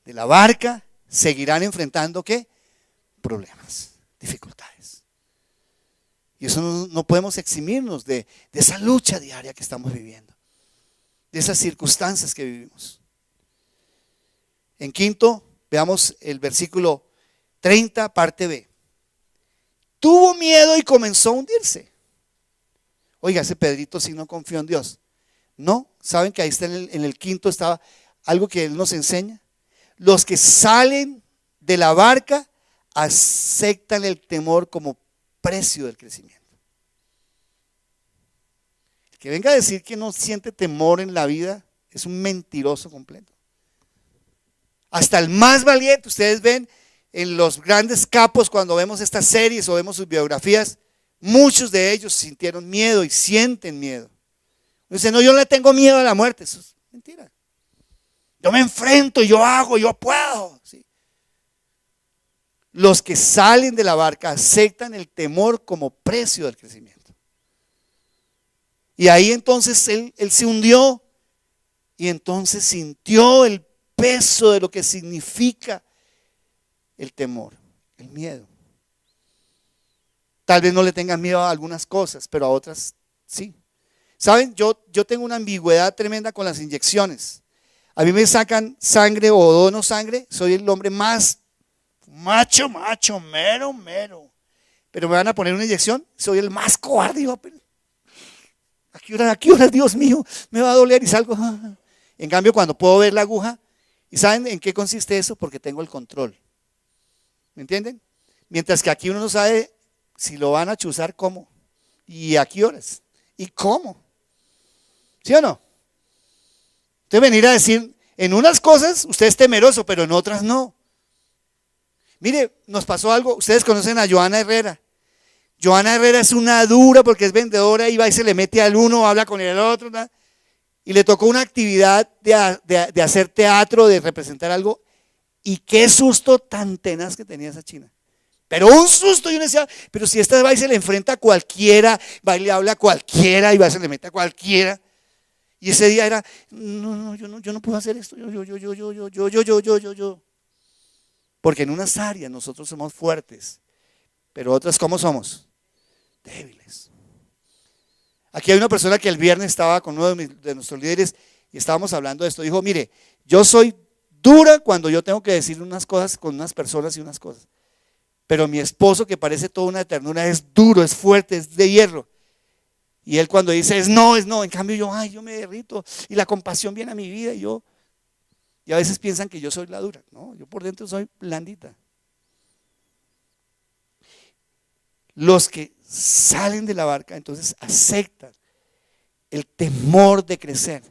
de la barca seguirán enfrentando ¿qué? Problemas, dificultades. Y eso no podemos eximirnos de esa lucha diaria que estamos viviendo, de esas circunstancias que vivimos. En quinto, veamos el versículo 30, parte B. Tuvo miedo y comenzó a hundirse. Oiga, ese Pedrito sí no confió en Dios. No, saben que ahí está en el quinto estaba algo que él nos enseña. Los que salen de la barca aceptan el temor como precio del crecimiento. El que venga a decir que no siente temor en la vida es un mentiroso completo. Hasta el más valiente, ustedes ven en los grandes capos cuando vemos estas series o vemos sus biografías, muchos de ellos sintieron miedo y sienten miedo. Dicen, no, yo no le tengo miedo a la muerte. Eso es mentira. Yo me enfrento, yo hago, yo puedo. ¿Sí? Los que salen de la barca aceptan el temor como precio del crecimiento. Y ahí entonces él se hundió y entonces sintió el peso de lo que significa el temor, el miedo. Tal vez no le tengan miedo a algunas cosas, pero a otras sí. ¿Saben? Yo tengo una ambigüedad tremenda con las inyecciones. A mí me sacan sangre o dono sangre, soy el hombre más macho, mero. Pero me van a poner una inyección, soy el más cobarde. ¿A qué hora, Dios mío, me va a doler? Y salgo. En cambio, cuando puedo ver la aguja, ¿y saben en qué consiste eso? Porque tengo el control. ¿Me entienden? Mientras que aquí uno no sabe si lo van a chuzar, cómo, y a qué horas, y cómo. ¿Sí o no? Entonces venir a decir, en unas cosas usted es temeroso, pero en otras no. Mire, nos pasó algo, ustedes conocen a Joana Herrera. Joana Herrera es una dura porque es vendedora y va y se le mete al uno, habla con el otro, ¿no? Y le tocó una actividad de hacer teatro, de representar algo, y qué susto tan tenaz que tenía esa china. Pero un susto, y uno decía, pero si esta va y se le enfrenta a cualquiera, va y le habla a cualquiera, y va y se le mete a cualquiera. Y ese día era, no, yo no puedo hacer esto, yo. Porque en unas áreas nosotros somos fuertes, pero otras, ¿cómo somos? Débiles. Aquí hay una persona que el viernes estaba con uno de nuestros líderes y estábamos hablando de esto. Dijo, mire, yo soy dura cuando yo tengo que decir unas cosas con unas personas y unas cosas. Pero mi esposo, que parece toda una ternura, es duro, es fuerte, es de hierro. Y él cuando dice es no, en cambio yo me derrito y la compasión viene a mi vida y a veces piensan que yo soy la dura. No, yo por dentro soy blandita. Los que salen de la barca entonces aceptan el temor de crecer.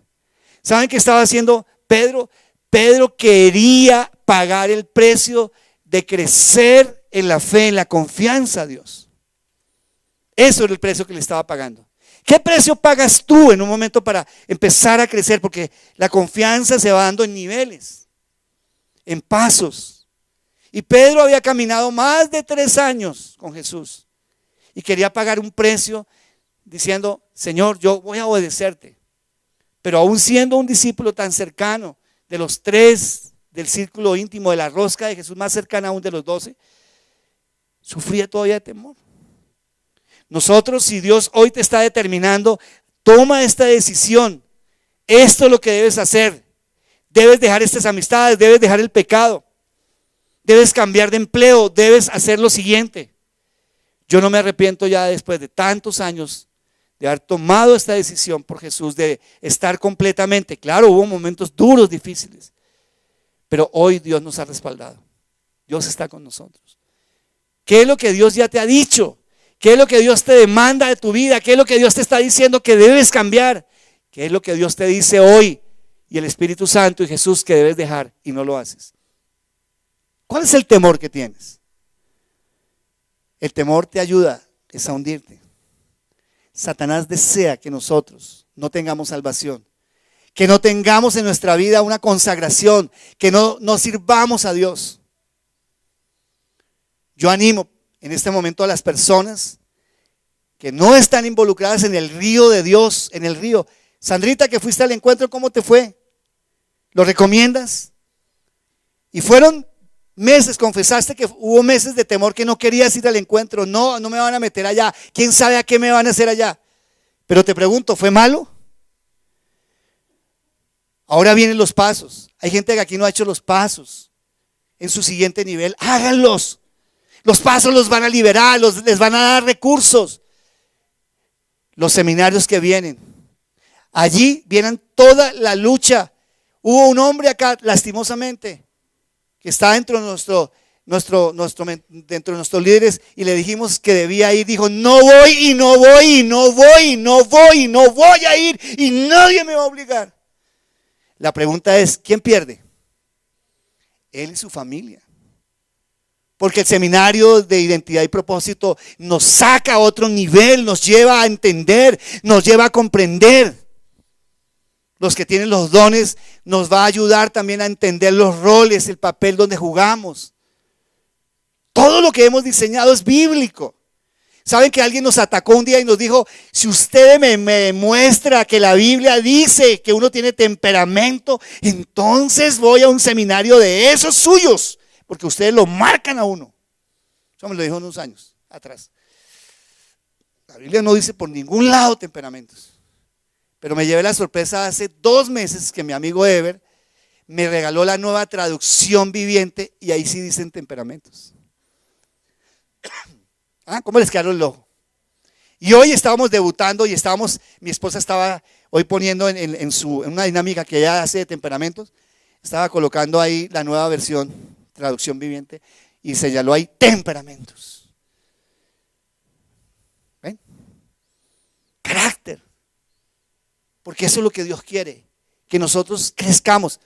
¿Saben qué estaba haciendo Pedro? Pedro quería pagar el precio de crecer en la fe, en la confianza a Dios. Eso era el precio que le estaba pagando. ¿Qué precio pagas tú en un momento para empezar a crecer? Porque la confianza se va dando en niveles, en pasos. Y Pedro había caminado más de 3 años con Jesús y quería pagar un precio diciendo, Señor, yo voy a obedecerte. Pero aún siendo un discípulo tan cercano, de los 3 del círculo íntimo, de la rosca de Jesús, más cercana aún de los 12, sufría todavía de temor. Nosotros, si Dios hoy te está determinando, toma esta decisión. Esto es lo que debes hacer. Debes dejar estas amistades, debes dejar el pecado, debes cambiar de empleo, debes hacer lo siguiente. Yo no me arrepiento ya después de tantos años de haber tomado esta decisión por Jesús, de estar completamente. Claro, hubo momentos duros, difíciles, pero hoy Dios nos ha respaldado. Dios está con nosotros. ¿Qué es lo que Dios ya te ha dicho? ¿Qué es lo que Dios te demanda de tu vida? ¿Qué es lo que Dios te está diciendo que debes cambiar? ¿Qué es lo que Dios te dice hoy y el Espíritu Santo y Jesús que debes dejar y no lo haces? ¿Cuál es el temor que tienes? El temor te ayuda a hundirte. Satanás desea que nosotros no tengamos salvación, que no tengamos en nuestra vida una consagración, que no sirvamos a Dios. Yo animo en este momento a las personas que no están involucradas en el río de Dios, en el río. Sandrita, que fuiste al encuentro, ¿cómo te fue? ¿Lo recomiendas? Y fueron meses, confesaste que hubo meses de temor, que no querías ir al encuentro. No me van a meter allá, quién sabe a qué me van a hacer allá. Pero te pregunto, ¿fue malo? Ahora vienen los pasos. Hay gente que aquí no ha hecho los pasos en su siguiente nivel. Háganlos. Los pasos los van a liberar, les van a dar recursos. Los seminarios que vienen, Allí vienen toda la lucha. Hubo un hombre acá, lastimosamente, que está dentro de dentro de nuestros líderes, y le dijimos que debía ir. Dijo: no voy y no voy y no voy y no voy y no voy a ir y nadie me va a obligar. La pregunta es: ¿quién pierde? Él y su familia. Porque el seminario de identidad y propósito nos saca a otro nivel, nos lleva a entender, nos lleva a comprender. Los que tienen los dones nos va a ayudar también a entender los roles, el papel donde jugamos. Todo lo que hemos diseñado es bíblico. ¿Saben que alguien nos atacó un día y nos dijo: si usted me demuestra que la Biblia dice que uno tiene temperamento, entonces voy a un seminario de esos suyos, porque ustedes lo marcan a uno? Eso me lo dijo unos años atrás. La Biblia no dice por ningún lado temperamentos. Pero me llevé la sorpresa hace 2 meses que mi amigo Ever me regaló la nueva traducción viviente y ahí sí dicen temperamentos. ¿Cómo les quedaron el ojo? Y hoy estábamos debutando y mi esposa estaba hoy poniendo en una dinámica que ella hace de temperamentos, estaba colocando ahí la nueva versión, traducción viviente, y señaló ahí temperamentos. ¿Ven? Carácter. Porque eso es lo que Dios quiere, que nosotros crezcamos.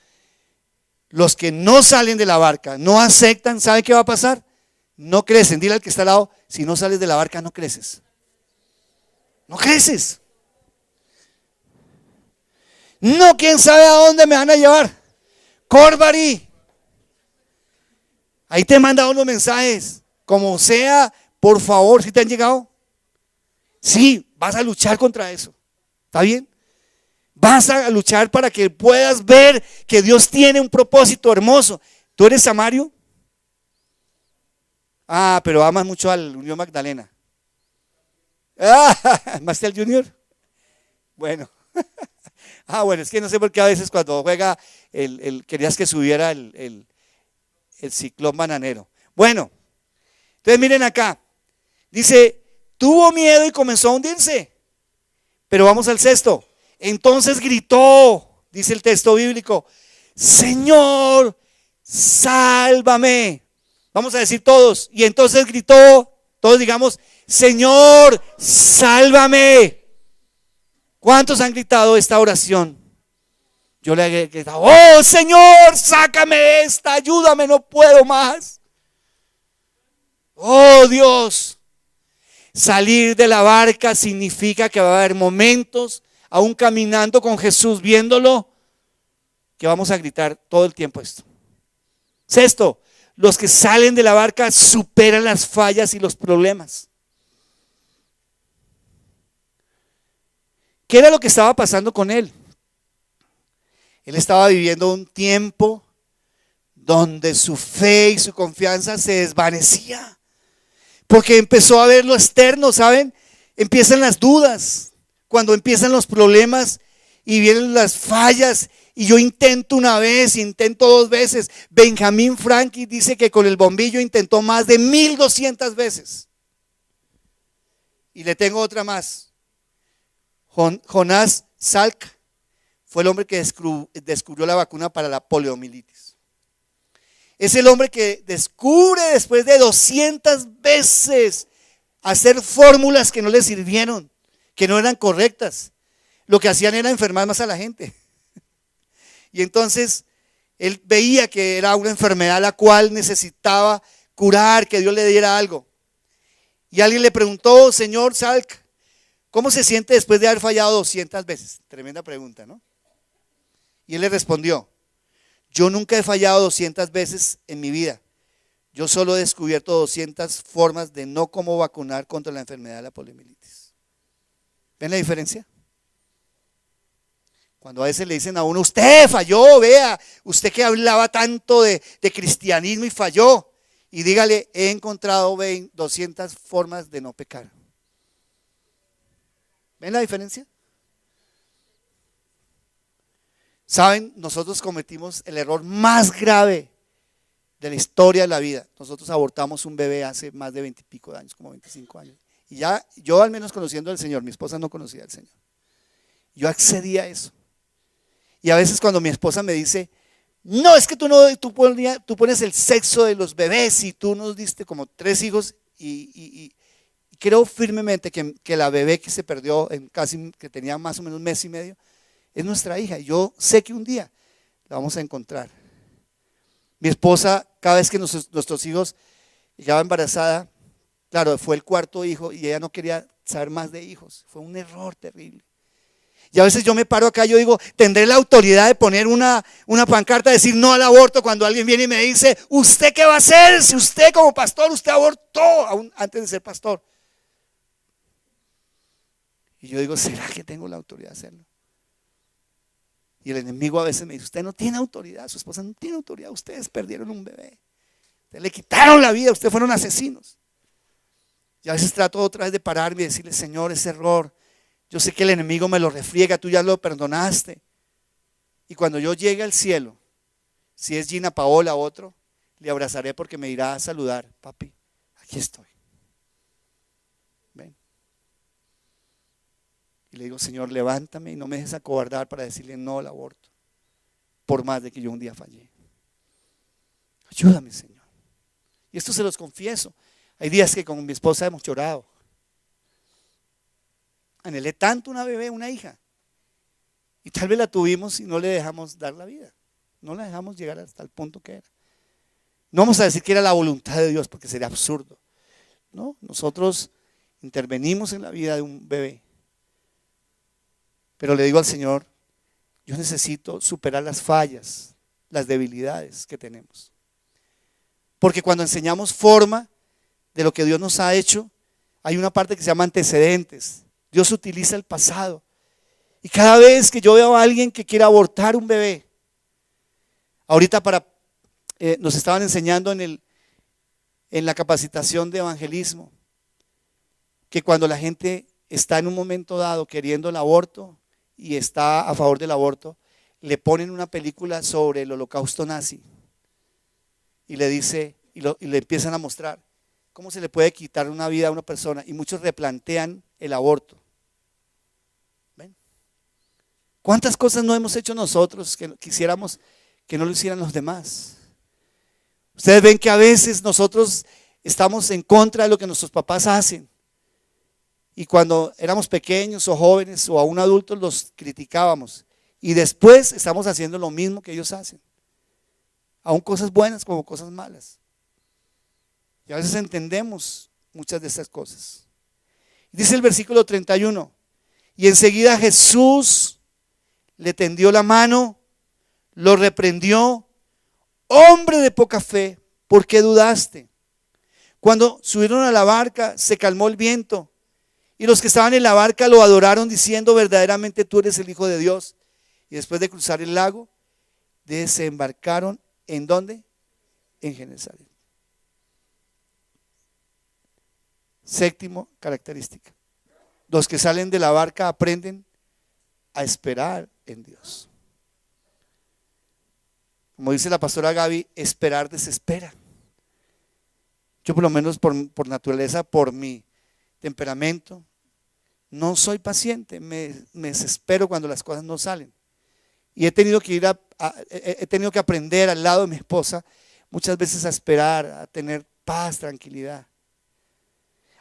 Los que no salen de la barca, no aceptan, ¿sabe qué va a pasar? No crecen. Dile al que está al lado: si no sales de la barca, no creces. No creces. No, quién sabe a dónde me van a llevar. Corbarí. Ahí te he mandado unos mensajes. Como sea, por favor, ¿si te han llegado? Sí, vas a luchar contra eso. ¿Está bien? Vas a luchar para que puedas ver que Dios tiene un propósito hermoso. ¿Tú eres Samario? Pero amas mucho al Unión Magdalena. ¿Amaste al Junior? Bueno. Bueno, es que no sé por qué a veces cuando juega querías que subiera el Ciclón Bananero. Bueno, entonces miren acá. Dice: tuvo miedo y comenzó a hundirse. Pero vamos al 6. Entonces gritó, dice el texto bíblico: Señor, sálvame. Vamos a decir todos. Y entonces gritó, todos digamos: Señor, sálvame. ¿Cuántos han gritado esta oración? Yo le he gritado: oh Señor, sácame de esta, ayúdame, no puedo más. Oh Dios. Salir de la barca significa que va a haber momentos, aún caminando con Jesús, viéndolo, que vamos a gritar todo el tiempo esto. 6. Los que salen de la barca superan las fallas y los problemas. ¿Qué era lo que estaba pasando con él? Él estaba viviendo un tiempo donde su fe y su confianza se desvanecía, porque empezó a ver lo externo, ¿saben? Empiezan las dudas, cuando empiezan los problemas y vienen las fallas. Y yo intento una vez, intento 2 veces. Benjamin Franklin dice que con el bombillo intentó más de 1200 veces. Y le tengo otra más. Jonas Salk fue el hombre que descubrió la vacuna para la poliomielitis. Es el hombre que descubre, después de 200 veces hacer fórmulas que no le sirvieron, que no eran correctas. Lo que hacían era enfermar más a la gente. Y entonces él veía que era una enfermedad la cual necesitaba curar, que Dios le diera algo. Y alguien le preguntó: señor Salk, ¿cómo se siente después de haber fallado 200 veces? Tremenda pregunta, ¿no? Y él le respondió: yo nunca he fallado 200 veces en mi vida. Yo solo he descubierto 200 formas de no cómo vacunar contra la enfermedad de la poliomielitis. ¿Ven la diferencia? Cuando a veces le dicen a uno: usted falló, vea, usted que hablaba tanto de cristianismo y falló. Y dígale: he encontrado 200 formas de no pecar. ¿Ven la diferencia? Saben, nosotros cometimos el error más grave de la historia de la vida. Nosotros abortamos un bebé hace más de 20 y pico de años, como 25 años. Y ya, yo al menos conociendo al Señor, mi esposa no conocía al Señor. Yo accedí a eso. Y a veces cuando mi esposa me dice, no, es que tú pones el sexo de los bebés y tú nos diste como 3 hijos y creo firmemente que la bebé que se perdió que tenía más o menos 1 mes y medio, es nuestra hija. Y yo sé que un día la vamos a encontrar. Mi esposa, cada vez que nuestros hijos llegaba embarazada, claro, fue el 4.º hijo y ella no quería saber más de hijos. Fue un error terrible. Y a veces yo me paro acá y yo digo, tendré la autoridad de poner una pancarta, de decir no al aborto cuando alguien viene y me dice, ¿usted qué va a hacer? Si usted como pastor, usted abortó aún antes de ser pastor. Y yo digo, ¿será que tengo la autoridad de hacerlo? Y el enemigo a veces me dice, usted no tiene autoridad, su esposa no tiene autoridad, ustedes perdieron un bebé, ustedes le quitaron la vida, ustedes fueron asesinos. Y a veces trato otra vez de pararme y decirle, Señor, ese error, yo sé que el enemigo me lo refriega, tú ya lo perdonaste. Y cuando yo llegue al cielo, si es Gina Paola otro, le abrazaré porque me irá a saludar, papi, aquí estoy. Ven. Y le digo, Señor, levántame y no me dejes acobardar para decirle no al aborto, por más de que yo un día fallé. Ayúdame, Señor. Y esto se los confieso. Hay días que con mi esposa hemos llorado. Anhelé tanto una bebé, una hija. Y tal vez la tuvimos y no le dejamos dar la vida. No la dejamos llegar hasta el punto que era. No vamos a decir que era la voluntad de Dios porque sería absurdo. No, nosotros intervenimos en la vida de un bebé. Pero le digo al Señor, yo necesito superar las fallas, las debilidades que tenemos. Porque cuando enseñamos forma de lo que Dios nos ha hecho, hay una parte que se llama antecedentes. Dios utiliza el pasado. Y cada vez que yo veo a alguien que quiere abortar un bebé, ahorita nos estaban enseñando en la capacitación de evangelismo, que cuando la gente está en un momento dado queriendo el aborto y está a favor del aborto, le ponen una película sobre el holocausto nazi y le dice, y le empiezan a mostrar cómo se le puede quitar una vida a una persona, y muchos replantean el aborto. ¿Ven? ¿Cuántas cosas no hemos hecho nosotros que quisiéramos que no lo hicieran los demás? Ustedes ven que a veces nosotros estamos en contra de lo que nuestros papás hacen, y cuando éramos pequeños o jóvenes o aún adultos los criticábamos, y después estamos haciendo lo mismo que ellos hacen, aún cosas buenas como cosas malas. Y a veces entendemos muchas de estas cosas. Dice el versículo 31, y enseguida Jesús le tendió la mano, lo reprendió, hombre de poca fe, ¿por qué dudaste? Cuando subieron a la barca se calmó el viento, y los que estaban en la barca lo adoraron diciendo, verdaderamente tú eres el Hijo de Dios. Y después de cruzar el lago, desembarcaron, ¿en dónde? En Genesaret. Séptimo característica. Los que salen de la barca aprenden a esperar en Dios. Como dice la pastora Gaby, esperar desespera. Yo por lo menos por naturaleza, por mi temperamento, no soy paciente, me desespero cuando las cosas no salen. Y he tenido que aprender al lado de mi esposa muchas veces a esperar, a tener paz, tranquilidad.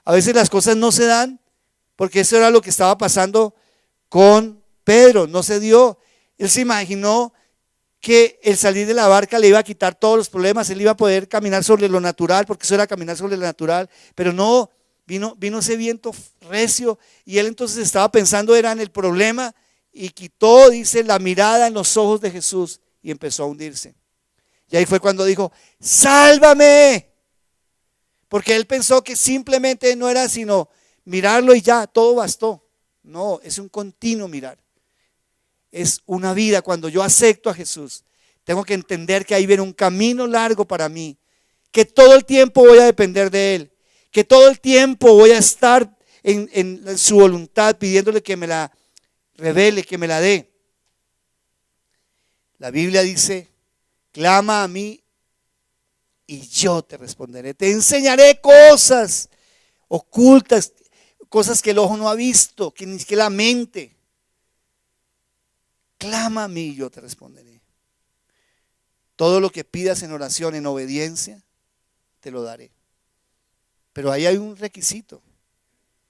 A veces las cosas no se dan porque eso era lo que estaba pasando con Pedro, no se dio. Él se imaginó que el salir de la barca le iba a quitar todos los problemas, él iba a poder caminar sobre lo natural, porque eso era caminar sobre lo natural, pero no, vino ese viento recio y él entonces estaba pensando era en el problema y quitó, dice, la mirada en los ojos de Jesús y empezó a hundirse. Y ahí fue cuando dijo, sálvame. Porque él pensó que simplemente no era sino mirarlo y ya, todo bastó. No, es un continuo mirar. Es una vida. Cuando yo acepto a Jesús, tengo que entender que ahí viene un camino largo para mí, que todo el tiempo voy a depender de Él, que todo el tiempo voy a estar en su voluntad, pidiéndole que me la revele, que me la dé. La Biblia dice, clama a mí y yo te responderé, te enseñaré cosas ocultas, cosas que el ojo no ha visto, que ni siquiera la mente. clama a mí y yo te responderé. Todo lo que pidas en oración, en obediencia, te lo daré. Pero ahí hay un requisito.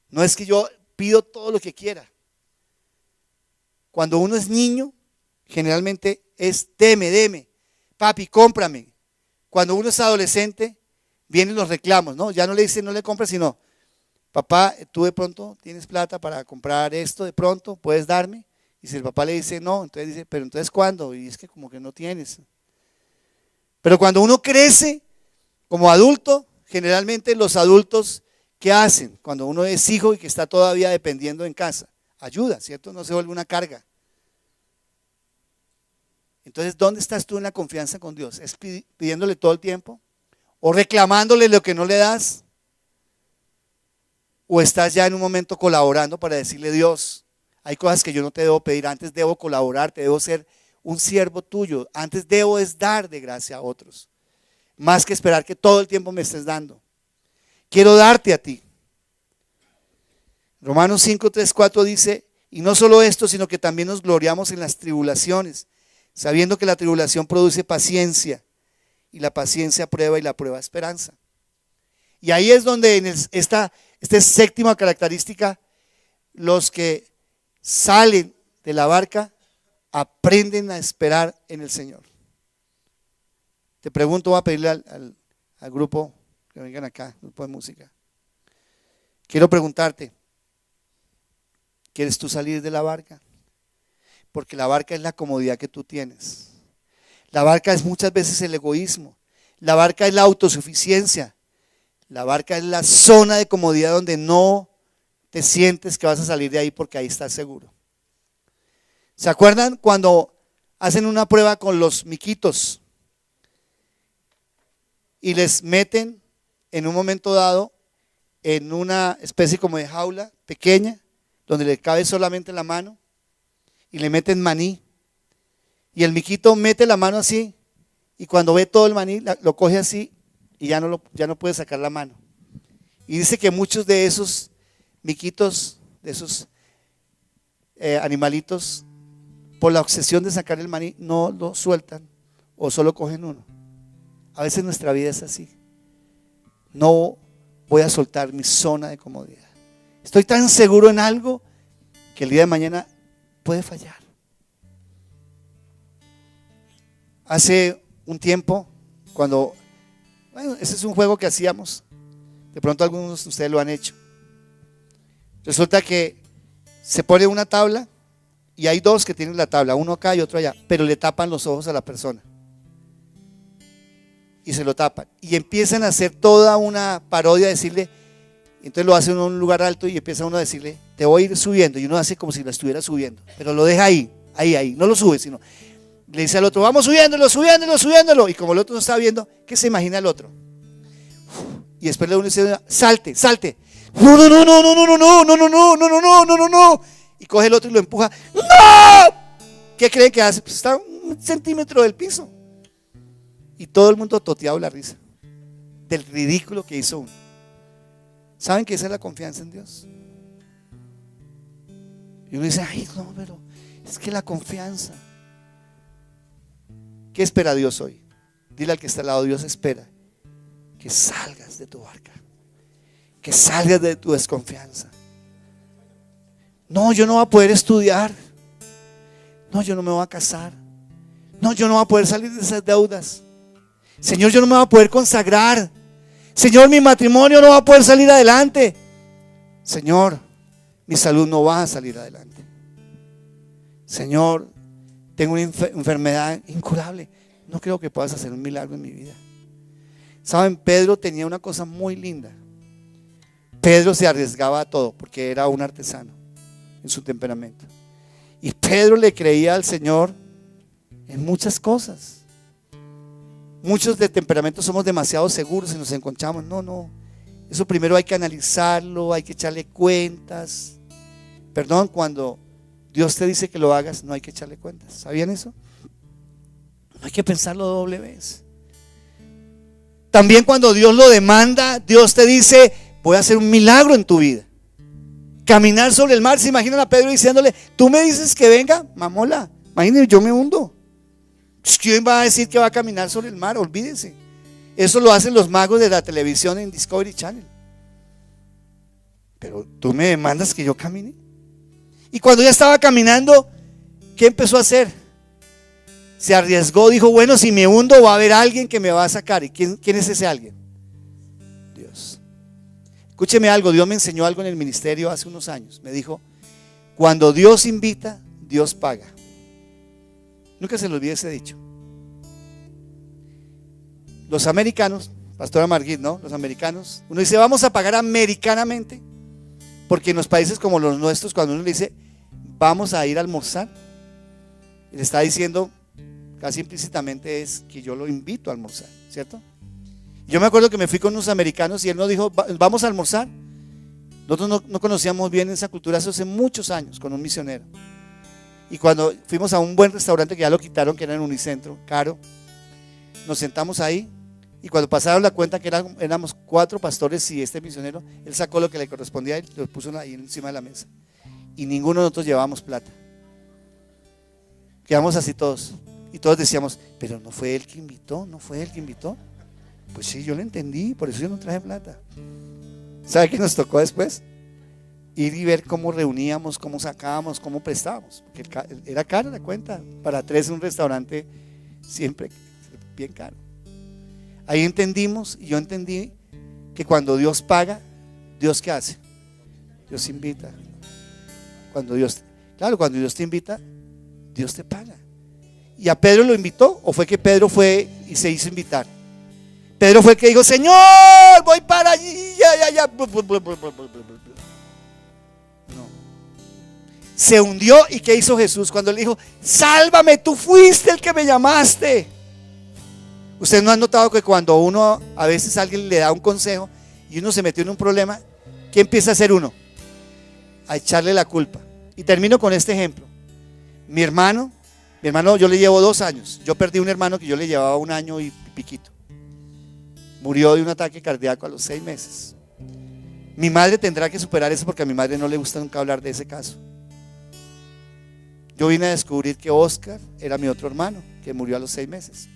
No es que yo pido todo lo que quiera. Cuando uno es niño, generalmente es deme, papi, cómprame. Cuando uno es adolescente, vienen los reclamos, ¿no? Ya no le dicen no le compres, sino papá, tú de pronto tienes plata para comprar esto, de pronto puedes darme. Y si el papá le dice no, entonces dice, pero entonces ¿cuándo? Y es que como que no tienes. Pero cuando uno crece como adulto, generalmente los adultos, ¿qué hacen? Cuando uno es hijo y que está todavía dependiendo en casa, ayuda, ¿cierto? No se vuelve una carga. Entonces, ¿dónde estás tú en la confianza con Dios? ¿Es pidiéndole todo el tiempo? ¿O reclamándole lo que no le das? ¿O estás ya en un momento colaborando para decirle, Dios, hay cosas que yo no te debo pedir, antes debo colaborar, te debo ser un siervo tuyo, antes debo es dar de gracia a otros, más que esperar que todo el tiempo me estés dando. Quiero darte a ti. Romanos 5, 3, 4 dice, y no solo esto, sino que también nos gloriamos en las tribulaciones, sabiendo que la tribulación produce paciencia, y la paciencia prueba, y la prueba esperanza. Y ahí es donde en esta séptima característica, los que salen de la barca aprenden a esperar en el Señor. Te pregunto, voy a pedirle al grupo que vengan acá, grupo de música. Quiero preguntarte, ¿quieres tú salir de la barca? Porque la barca es la comodidad que tú tienes. La barca es muchas veces el egoísmo. La barca es la autosuficiencia. La barca es la zona de comodidad donde no te sientes que vas a salir de ahí porque ahí estás seguro. ¿Se acuerdan cuando hacen una prueba con los miquitos y les meten en un momento dado en una especie como de jaula pequeña donde le cabe solamente la mano y le meten maní y el miquito mete la mano así y cuando ve todo el maní lo coge así y ya no puede sacar la mano? Y dice que muchos de esos miquitos, de esos animalitos, por la obsesión de sacar el maní, no lo sueltan o solo cogen uno. A veces nuestra vida es así. No voy a soltar mi zona de comodidad. Estoy tan seguro en algo que el día de mañana puede fallar. Hace un tiempo, ese es un juego que hacíamos, de pronto algunos de ustedes lo han hecho. Resulta que se pone una tabla y hay dos que tienen la tabla, uno acá y otro allá, pero le tapan los ojos a la persona. Y se lo tapan. Y empiezan a hacer toda una parodia, decirle, entonces lo hacen en un lugar alto y empieza uno a decirle, te voy a ir subiendo. Y uno hace como si lo estuviera subiendo, pero lo deja ahí, no lo sube, sino le dice al otro, vamos subiéndolo. Y como el otro no está viendo, ¿qué se imagina el otro? Y después le uno dice, salte. No. Y coge el otro y lo empuja. ¡No! ¿Qué creen que hace? Pues está a 1 centímetro del piso. Y todo el mundo toteado la risa del ridículo que hizo uno. ¿Saben que esa es la confianza en Dios? Y uno dice, ay no, pero es que la confianza. ¿Qué espera Dios hoy? Dile al que está al lado, Dios espera que salgas de tu barca, que salgas de tu desconfianza. No, yo no voy a poder estudiar. No, yo no me voy a casar. No, yo no voy a poder salir de esas deudas. Señor, yo no me voy a poder consagrar. Señor, mi matrimonio no va a poder salir adelante. Señor, mi salud no va a salir adelante. Señor, tengo una enfermedad incurable. No creo que puedas hacer un milagro en mi vida. Saben, Pedro tenía una cosa muy linda. Pedro se arriesgaba a todo porque era un artesano en su temperamento. Y Pedro le creía al Señor en muchas cosas. Muchos de temperamento somos demasiado seguros y nos encontramos. No. Eso primero hay que analizarlo, hay que echarle cuentas. Perdón, cuando Dios te dice que lo hagas, no hay que echarle cuentas. ¿Sabían eso? No hay que pensarlo doble vez. También cuando Dios lo demanda, Dios te dice, voy a hacer un milagro en tu vida. Caminar sobre el mar. ¿Se imaginan a Pedro diciéndole, tú me dices que venga? Mamola, Imagínense, yo me hundo. ¿Quién va a decir que va a caminar sobre el mar? Olvídense. Eso lo hacen los magos de la televisión en Discovery Channel. Pero tú me demandas que yo camine. Y cuando ya estaba caminando, ¿qué empezó a hacer? Se arriesgó, dijo, bueno, si me hundo va a haber alguien que me va a sacar. ¿Y quién es ese alguien? Dios. Escúcheme algo, Dios me enseñó algo en el ministerio hace unos años. Me dijo, cuando Dios invita, Dios paga. Nunca se le olvide ese dicho. Los americanos, Pastora Margit, ¿no? Los americanos, uno dice, vamos a pagar americanamente, porque en los países como los nuestros, cuando uno le dice, vamos a ir a almorzar, le está diciendo, casi implícitamente es que yo lo invito a almorzar, ¿cierto? Yo me acuerdo que me fui con unos americanos y él nos dijo, vamos a almorzar. Nosotros no conocíamos bien esa cultura, eso hace muchos años, con un misionero. Y cuando fuimos a un buen restaurante que ya lo quitaron, que era en Unicentro, caro, nos sentamos ahí y cuando pasaron la cuenta, que éramos 4 pastores y este misionero, él sacó lo que le correspondía y lo puso ahí encima de la mesa. Y ninguno de nosotros llevábamos plata. Quedamos así todos. Y todos decíamos, pero no fue él que invitó, no fue él que invitó. Pues sí, yo lo entendí, por eso yo no traje plata. ¿Sabe qué nos tocó después? Ir y ver cómo reuníamos, cómo sacábamos, cómo prestábamos. Porque era cara la cuenta. Para 3 en un restaurante siempre bien caro. Ahí entendimos, y yo entendí que cuando Dios paga, ¿Dios qué hace? Dios invita. Cuando Dios te invita, Dios te paga. ¿Y a Pedro lo invitó? ¿O fue que Pedro fue y se hizo invitar? Pedro fue el que dijo, Señor, voy para allí, ya. No. Se hundió. ¿Y qué hizo Jesús cuando le dijo, sálvame, tú fuiste el que me llamaste? Ustedes no han notado que cuando uno, a veces alguien le da un consejo y uno se metió en un problema, ¿qué empieza a hacer uno? A echarle la culpa. Y termino con este ejemplo. Mi hermano, yo le llevo 2 años. Yo perdí un hermano que yo le llevaba 1 año y piquito. Murió de un ataque cardíaco a los 6 meses. Mi madre tendrá que superar eso porque a mi madre no le gusta nunca hablar de ese caso. Yo vine a descubrir que Oscar era mi otro hermano que murió a los 6 meses.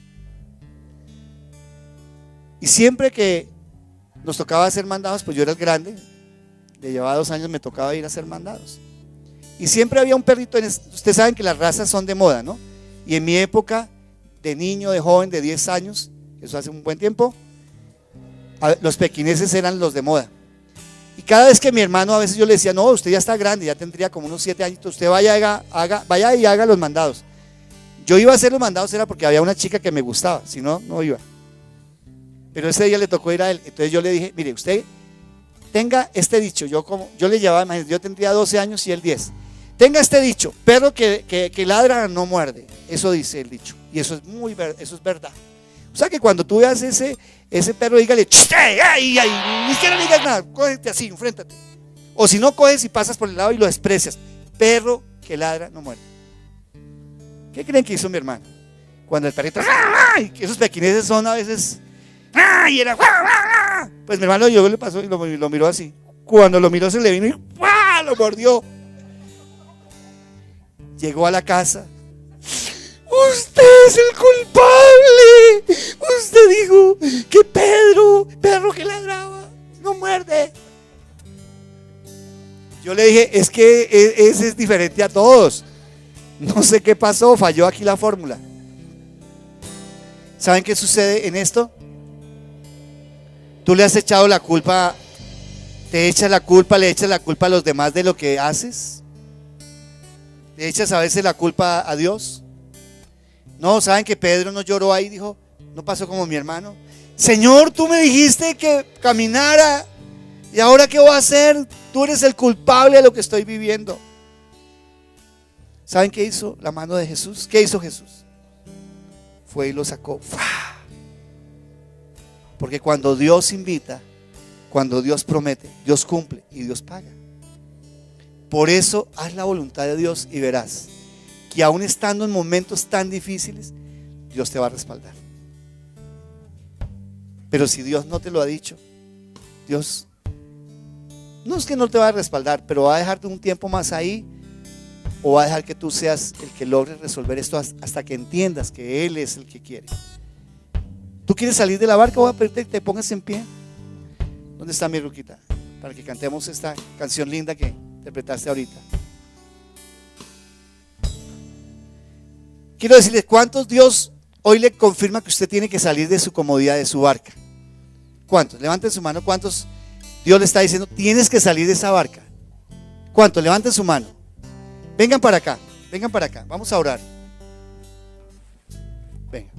Y siempre que nos tocaba hacer mandados, pues yo era el grande, le llevaba 2 años, me tocaba ir a hacer mandados. Y siempre había un perrito, ustedes saben que las razas son de moda, ¿no? Y en mi época, de niño, de joven, de 10 años, eso hace un buen tiempo, los pequineses eran los de moda. Y cada vez que mi hermano, a veces yo le decía, no, usted ya está grande, ya tendría como unos 7 años, usted vaya y haga los mandados. Yo iba a hacer los mandados era porque había una chica que me gustaba, si no, no iba. Pero ese día le tocó ir a él, entonces yo le dije, mire, usted tenga este dicho, yo le llevaba, imagínate, yo tendría 12 años y él 10. Tenga este dicho, perro que ladra no muerde, eso dice el dicho, y eso es verdad. O sea que cuando tú veas ese perro, dígale, ay, ni siquiera digas nada, cógete así, enfréntate. O si no, coges y pasas por el lado y lo desprecias. Perro que ladra no muerde. ¿Qué creen que hizo mi hermano? Cuando el perrito, esos pequineses son a veces, y era, pues mi hermano yo le pasó y lo miró así. Cuando lo miró se le vino y lo mordió. Llegó a la casa. Usted es el culpable. Usted dijo que perro que ladraba, no muerde. Yo le dije, es que ese es diferente a todos. No sé qué pasó, falló aquí la fórmula. ¿Saben qué sucede en esto? Tú le has echado la culpa, le echas la culpa a los demás de lo que haces. Le echas a veces la culpa a Dios. No, ¿saben que Pedro no lloró ahí? Dijo, no pasó como mi hermano. Señor, tú me dijiste que caminara y ahora ¿qué voy a hacer? Tú eres el culpable de lo que estoy viviendo. ¿Saben qué hizo la mano de Jesús? ¿Qué hizo Jesús? Fue y lo sacó. Porque cuando Dios invita, cuando Dios promete, Dios cumple y Dios paga. Por eso haz la voluntad de Dios y verás que aún estando en momentos tan difíciles, Dios te va a respaldar. Pero si Dios no te lo ha dicho, Dios no es que no te va a respaldar, pero va a dejarte un tiempo más ahí, ¿O va a dejar que tú seas el que logre resolver esto hasta que entiendas que Él es el que quiere? ¿Tú quieres salir de la barca? Voy a pedirte que te pongas en pie. ¿Dónde está mi Ruquita? Para que cantemos esta canción linda que interpretaste ahorita. Quiero decirles, ¿cuántos Dios hoy le confirma que usted tiene que salir de su comodidad, de su barca? ¿Cuántos? Levanten su mano. ¿Cuántos Dios le está diciendo, tienes que salir de esa barca? ¿Cuántos? Levanten su mano. Vengan para acá, vamos a orar. Venga.